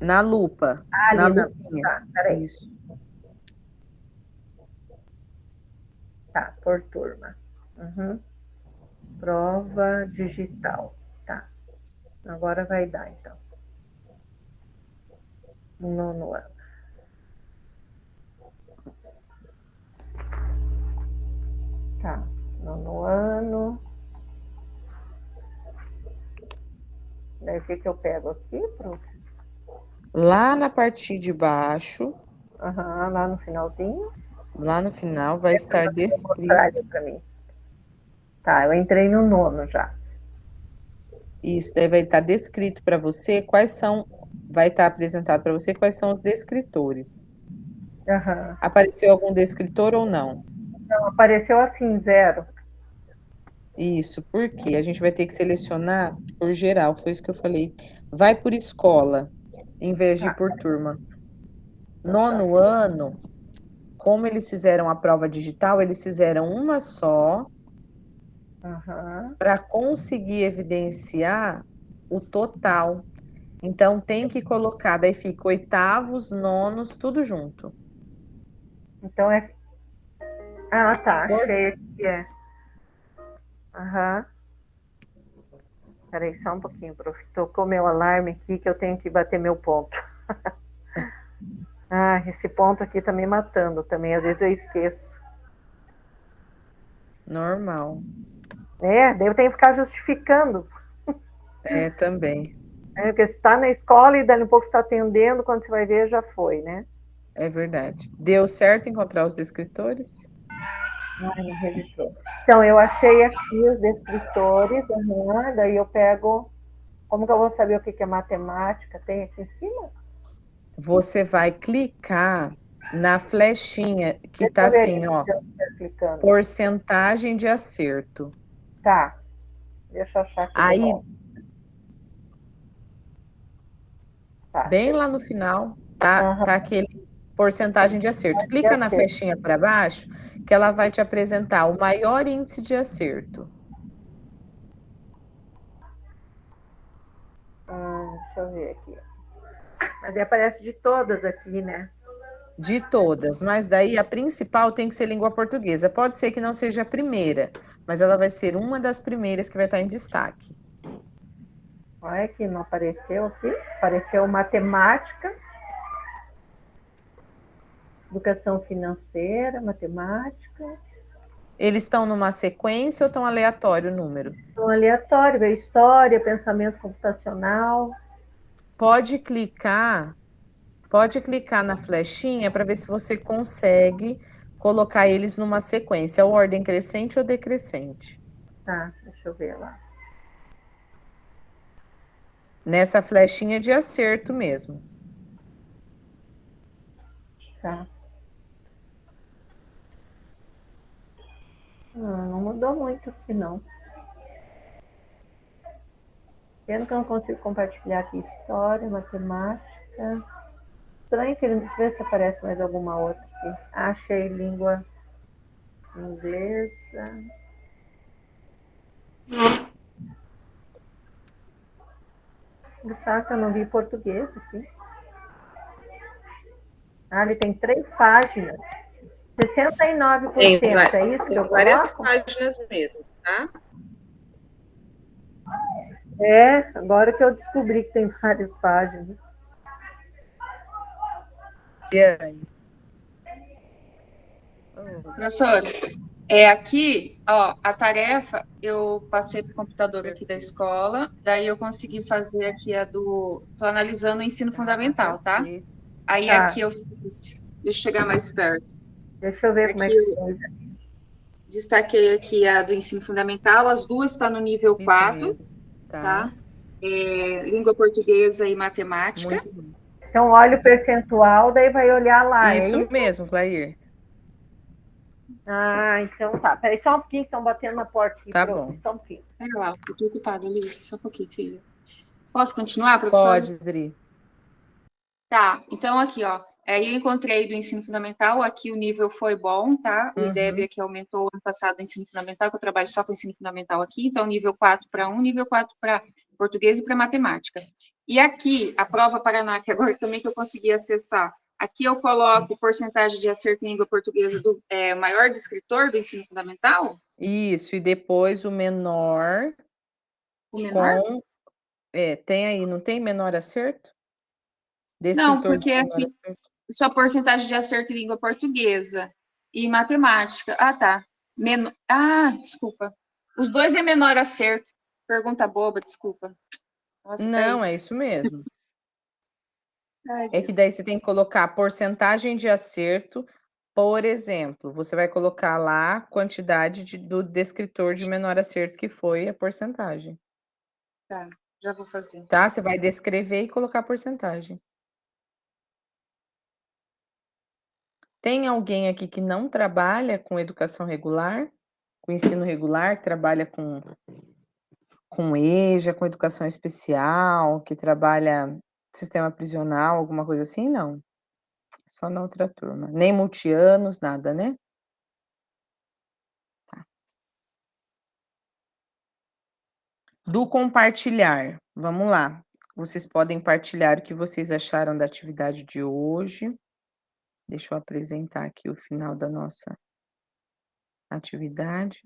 Na lupa. Ali na lupinha. Tá, peraí. Isso. Tá, por turma. Uhum. Prova digital. Tá. Agora vai dar, então. 9º ano. Tá. 9º ano. Daí o que eu pego aqui, prof? Lá na parte de baixo. Lá no finalzinho. Lá no final vai estar descrito. Para mim. Tá, eu entrei no 9º já. Isso, daí vai estar descrito para você quais são. Vai estar apresentado para você quais são os descritores. Apareceu algum descritor ou não? Não, apareceu assim, 0. Isso, porque a gente vai ter que selecionar por geral, foi isso que eu falei. Vai por escola, em vez de por turma. 9º ano, como eles fizeram a prova digital, eles fizeram uma só, para conseguir evidenciar o total. Então, tem que colocar, daí fica oitavos, nonos, tudo junto. Então é. Ah, tá, achei que é. Peraí, só um pouquinho, prof. Tocou meu alarme aqui que eu tenho que bater meu ponto. Esse ponto aqui tá me matando também, às vezes eu esqueço. Normal. Daí eu tenho que ficar justificando. Também. Porque você está na escola e dali um pouco você está atendendo, quando você vai ver, já foi, né? É verdade. Deu certo encontrar os descritores? Não registrou. Então, eu achei aqui os descritores, daí eu pego. Como que eu vou saber o que é matemática? Tem aqui em cima? Você vai clicar na flechinha que está assim, ó. Porcentagem de acerto. Tá. Deixa eu achar aqui. Aí. Bem lá no final, tá aquele porcentagem de acerto. Clica na flechinha para baixo, que ela vai te apresentar o maior índice de acerto. Deixa eu ver aqui. Mas aí aparece de todas aqui, né? De todas, mas daí a principal tem que ser língua portuguesa. Pode ser que não seja a primeira, mas ela vai ser uma das primeiras que vai estar em destaque. Olha que não apareceu aqui. Apareceu matemática, educação financeira, matemática. Eles estão numa sequência ou estão aleatório o número? Então, aleatório, veio história, pensamento computacional. Pode clicar na flechinha para ver se você consegue colocar eles numa sequência, ordem crescente ou decrescente. Tá, deixa eu ver lá. Nessa flechinha de acerto mesmo. Tá. Não mudou muito aqui, não. Pena que eu não consigo compartilhar aqui história, matemática. Estranho que ele, deixa eu ver se aparece mais alguma outra aqui. Achei língua inglesa. Engraçado que eu não vi português aqui. Ele tem 3 páginas. 69%, é isso que eu várias coloco? páginas mesmo, tá? Agora que eu descobri que tem várias páginas. Professora, aqui, ó, a tarefa eu passei para o computador aqui da escola, daí eu consegui fazer aqui tô analisando o ensino fundamental, tá? Aí Tá. aqui eu fiz, deixa eu chegar mais perto. Deixa eu ver como é que foi. Destaquei aqui a do ensino fundamental, as duas estão no nível 4, tá? Língua portuguesa e matemática. Muito bom. Então, olha o percentual, daí vai olhar lá, Isso é isso? mesmo, Clair. Então tá. Peraí, só um pouquinho que estão batendo na porta aqui. Tá bom. Só um pouquinho. Pera lá, eu tô ocupada ali, só um pouquinho, filha. Posso continuar, professora? Pode, Dri. Tá, então aqui, ó. Aí eu encontrei do ensino fundamental, aqui o nível foi bom, tá? O IDEB aqui aumentou ano passado no ensino fundamental, que eu trabalho só com ensino fundamental aqui, então nível 4 para 1, nível 4 para português e para matemática. E aqui, a prova Paraná, que agora também que eu consegui acessar, aqui eu coloco porcentagem de acerto em língua portuguesa do maior descritor do ensino fundamental? Isso, e depois o menor. O menor? Tem aí, não tem menor acerto? Não, Descritor de porque menor aqui acerto. só porcentagem de acerto em língua portuguesa e matemática. Ah, tá. Desculpa. Os dois é menor acerto. Pergunta boba, desculpa. Nossa, Não, é isso mesmo. Ai, É que Deus. daí você tem que colocar a porcentagem de acerto. Por exemplo, você vai colocar lá a quantidade do descritor de menor acerto, que foi a porcentagem. Tá, já vou fazer. Tá? Você vai descrever e colocar a porcentagem. Tem alguém aqui que não trabalha com educação regular, com ensino regular, que trabalha com EJA, com educação especial, que trabalha sistema prisional, alguma coisa assim? Não. Só na outra turma. Nem multianos, nada, né? Tá. Do compartilhar. Vamos lá. Vocês podem partilhar o que vocês acharam da atividade de hoje. Deixa eu apresentar aqui o final da nossa atividade.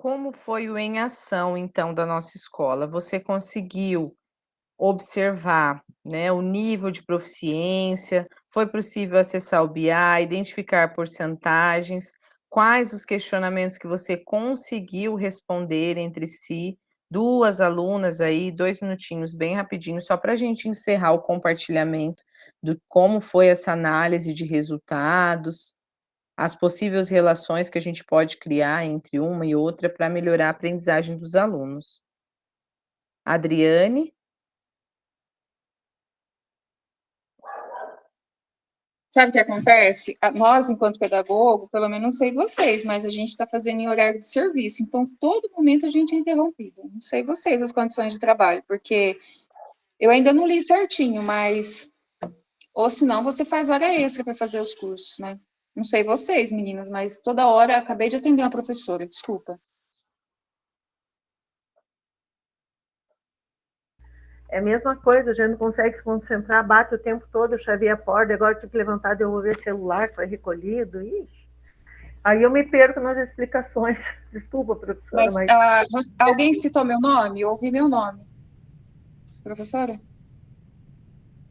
como foi o em ação, então, da nossa escola? Você conseguiu observar, né, o nível de proficiência? Foi possível acessar o BI, identificar porcentagens? Quais os questionamentos que você conseguiu responder entre si? 2 alunas aí, 2 minutinhos, bem rapidinho, só para a gente encerrar o compartilhamento do como foi essa análise de resultados, as possíveis relações que a gente pode criar entre uma e outra para melhorar a aprendizagem dos alunos. Adriane? Sabe o que acontece? Nós, enquanto pedagogo, pelo menos não sei vocês, mas a gente está fazendo em horário de serviço, então todo momento a gente é interrompido. Não sei vocês as condições de trabalho, porque eu ainda não li certinho, mas ou senão você faz hora extra para fazer os cursos, né? Não sei vocês, meninas, mas toda hora acabei de atender uma professora, desculpa. É a mesma coisa, a gente não consegue se concentrar, bate o tempo todo, eu chavei a porta, agora tive que levantar, devolver celular, foi recolhido, ixi. Aí eu me perco nas explicações. Desculpa, professora, mas alguém citou meu nome? Ouvi meu nome. Professora?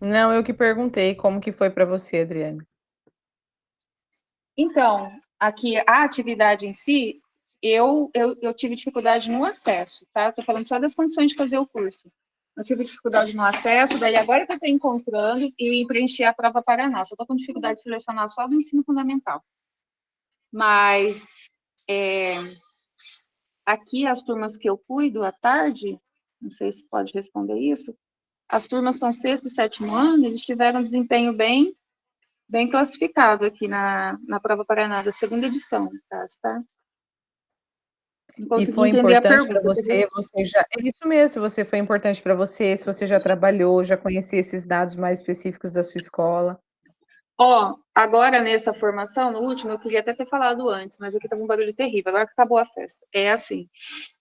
Não, eu que perguntei como que foi para você, Adriane. Então, aqui a atividade em si, eu tive dificuldade no acesso, tá? Estou falando só das condições de fazer o curso. Eu tive dificuldade no acesso, daí agora que eu estou encontrando e preencher a prova Paraná. Só estou com dificuldade de selecionar só do ensino fundamental. Mas aqui as turmas que eu cuido à tarde, não sei se pode responder isso, as turmas são 6º e 7º ano, eles tiveram desempenho bem classificado aqui na prova Paraná, da 2ª edição, tá? Não E consegui foi entender a importante para pergunta. você já é isso mesmo, se você foi importante para você, se você já trabalhou, já conhecia esses dados mais específicos da sua escola. Agora nessa formação, no último, eu queria até ter falado antes, mas aqui estava um barulho terrível, agora que acabou a festa. É assim,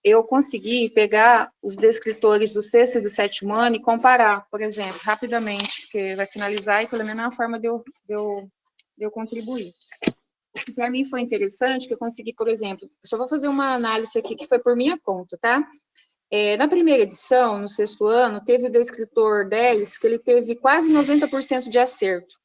eu consegui pegar os descritores do 6º e do 7º ano e comparar, por exemplo, rapidamente, porque vai finalizar e pelo menos é uma forma de eu contribuir. Para mim foi interessante que eu consegui, por exemplo, eu só vou fazer uma análise aqui que foi por minha conta, tá? Na primeira edição, no 6º ano, teve o descritor 10, que ele teve quase 90% de acerto,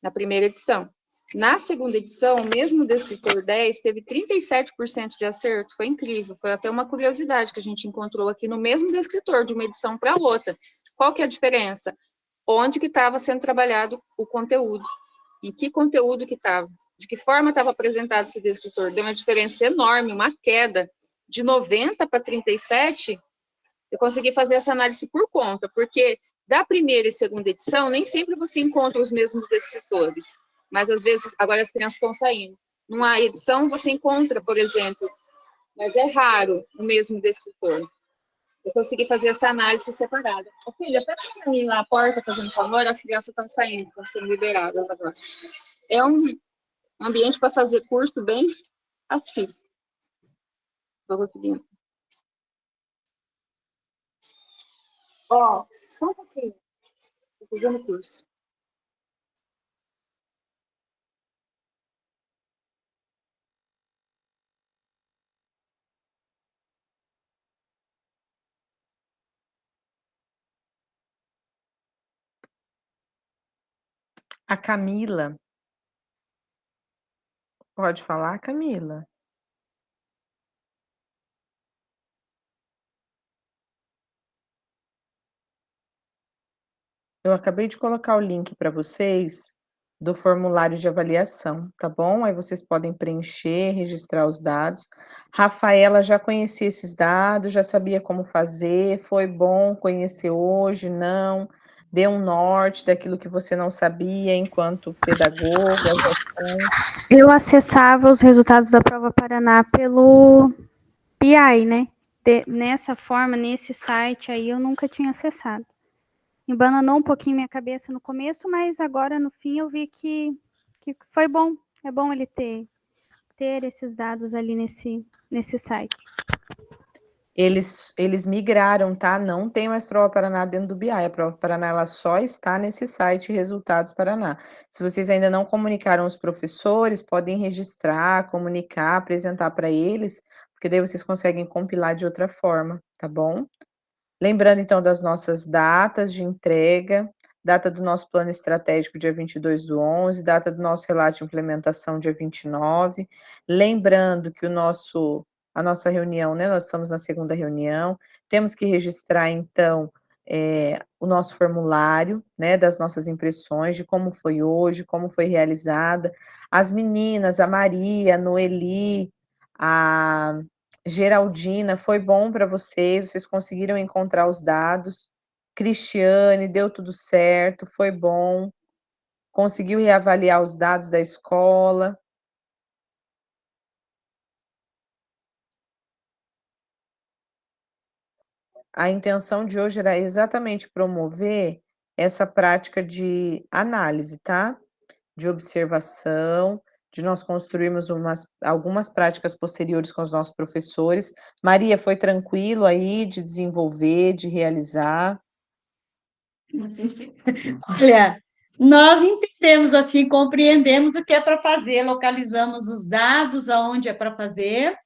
na primeira edição. Na 2ª edição, o mesmo descritor 10 teve 37% de acerto, foi incrível, foi até uma curiosidade que a gente encontrou aqui no mesmo descritor, de uma edição para outra. Qual que é a diferença? Onde que estava sendo trabalhado o conteúdo, em que conteúdo que estava, de que forma estava apresentado esse descritor. Deu uma diferença enorme, uma queda de 90 para 37. Eu consegui fazer essa análise por conta, porque da primeira e 2ª edição, nem sempre você encontra os mesmos descritores, mas às vezes, agora as crianças estão saindo. Numa edição você encontra, por exemplo, mas é raro o mesmo descritor. Eu consegui fazer essa análise separada. Ô, filha, fecha para mim lá a porta, fazendo favor, as crianças estão saindo, estão sendo liberadas agora. É um ambiente para fazer curso bem ativo. Estou conseguindo. Só um pouquinho. Estou fazendo o curso. A Camila. Pode falar, Camila? Eu acabei de colocar o link para vocês do formulário de avaliação, tá bom? Aí vocês podem preencher, registrar os dados. Rafaela já conhecia esses dados, já sabia como fazer, foi bom conhecer hoje, não? Deu um norte daquilo que você não sabia enquanto pedagoga, Eu acessava os resultados da prova Paraná pelo BI, né? Nessa forma, nesse site aí, eu nunca tinha acessado. Embananou um pouquinho minha cabeça no começo, mas agora no fim eu vi que foi bom. É bom ele ter esses dados ali nesse site. Eles migraram, tá? Não tem mais Prova Paraná dentro do BI. A Prova Paraná ela só está nesse site Resultados Paraná. Se vocês ainda não comunicaram os professores, podem registrar, comunicar, apresentar para eles, porque porque daí vocês conseguem compilar de outra forma, tá bom? Lembrando, então, das nossas datas de entrega, data do nosso plano estratégico dia 22/11, data do nosso relato de implementação dia 29. Lembrando que a nossa reunião, né, nós estamos na segunda reunião, temos que registrar, então, o nosso formulário, né, das nossas impressões, de como foi hoje, como foi realizada. As meninas, a Maria, a Noeli, a Geraldina, foi bom para vocês conseguiram encontrar os dados. Cristiane, deu tudo certo, foi bom. Conseguiu reavaliar os dados da escola. A intenção de hoje era exatamente promover essa prática de análise, tá? De observação, de nós construirmos algumas práticas posteriores com os nossos professores. Maria, foi tranquilo aí de desenvolver, de realizar? Olha, nós entendemos assim, compreendemos o que é para fazer, localizamos os dados aonde é para fazer.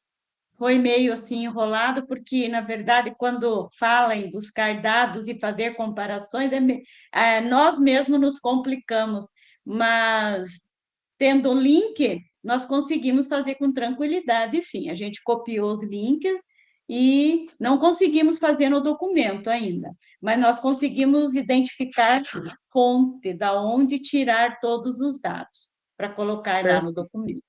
Foi meio assim enrolado, porque, na verdade, quando fala em buscar dados e fazer comparações, nós mesmos nos complicamos, mas tendo o link, nós conseguimos fazer com tranquilidade, sim. A gente copiou os links e não conseguimos fazer no documento ainda, mas nós conseguimos identificar a fonte, da onde tirar todos os dados, para colocar lá no documento.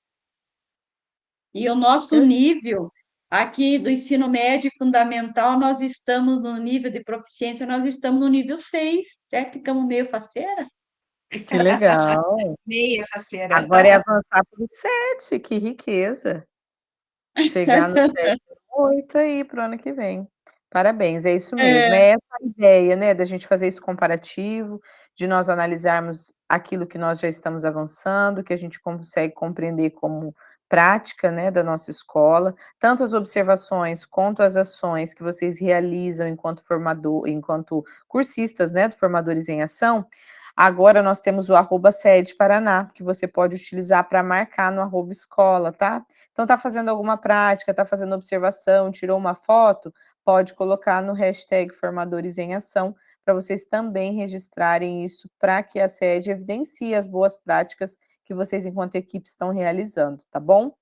E o nosso nível aqui do ensino médio e fundamental, nós estamos no nível de proficiência, nós estamos no nível 6, certo? Ficamos meio faceira. Que legal. Meia faceira. Agora é avançar para o 7, que riqueza. Chegar no 7, 8 aí para o ano que vem. Parabéns, é isso mesmo. É essa a ideia, né, da gente fazer esse comparativo, de nós analisarmos aquilo que nós já estamos avançando, que a gente consegue compreender como prática, né, da nossa escola, tanto as observações quanto as ações que vocês realizam enquanto enquanto cursistas, né, do Formadores em Ação. Agora nós temos o @sede Paraná, que você pode utilizar para marcar no @escola, tá? Então tá fazendo alguma prática, tá fazendo observação, tirou uma foto, pode colocar no hashtag Formadores em Ação, para vocês também registrarem isso, para que a sede evidencie as boas práticas que vocês, enquanto equipe, estão realizando, tá bom?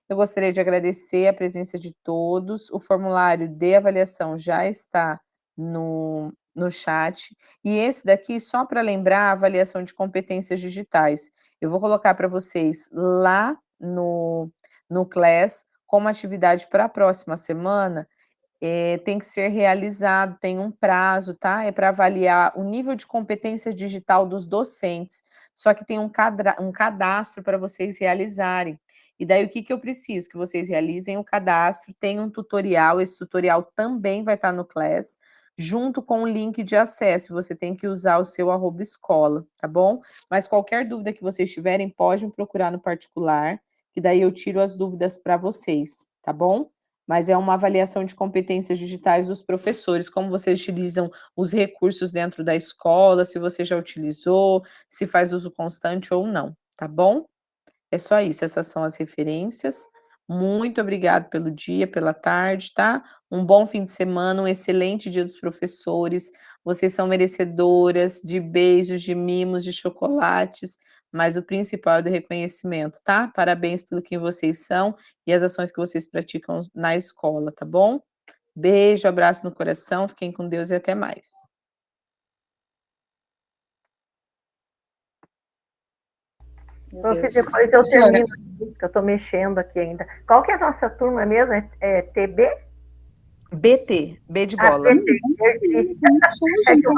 Eu gostaria de agradecer a presença de todos. O formulário de avaliação já está no chat. E esse daqui, só para lembrar, a avaliação de competências digitais. Eu vou colocar para vocês lá no Class, como atividade para a próxima semana. Tem que ser realizado, tem um prazo, tá? É para avaliar o nível de competência digital dos docentes, só que tem um cadastro para vocês realizarem. E daí, o que eu preciso? Que vocês realizem o cadastro, tem um tutorial, esse tutorial também vai estar no Class, junto com o link de acesso, você tem que usar o seu @escola, tá bom? Mas qualquer dúvida que vocês tiverem, pode me procurar no particular, que daí eu tiro as dúvidas para vocês, tá bom? Mas é uma avaliação de competências digitais dos professores, como vocês utilizam os recursos dentro da escola, se você já utilizou, se faz uso constante ou não, tá bom? É só isso, essas são as referências. Muito obrigado pelo dia, pela tarde, tá? Um bom fim de semana, um excelente dia dos professores. Vocês são merecedoras de beijos, de mimos, de chocolates, mas o principal é do reconhecimento, tá? Parabéns pelo que vocês são e as ações que vocês praticam na escola, tá bom? Beijo, abraço no coração, fiquem com Deus e até mais. Depois eu termino, que eu estou mexendo aqui ainda. Qual que é a nossa turma mesmo? É TB? BT, B de bola. BT. É que eu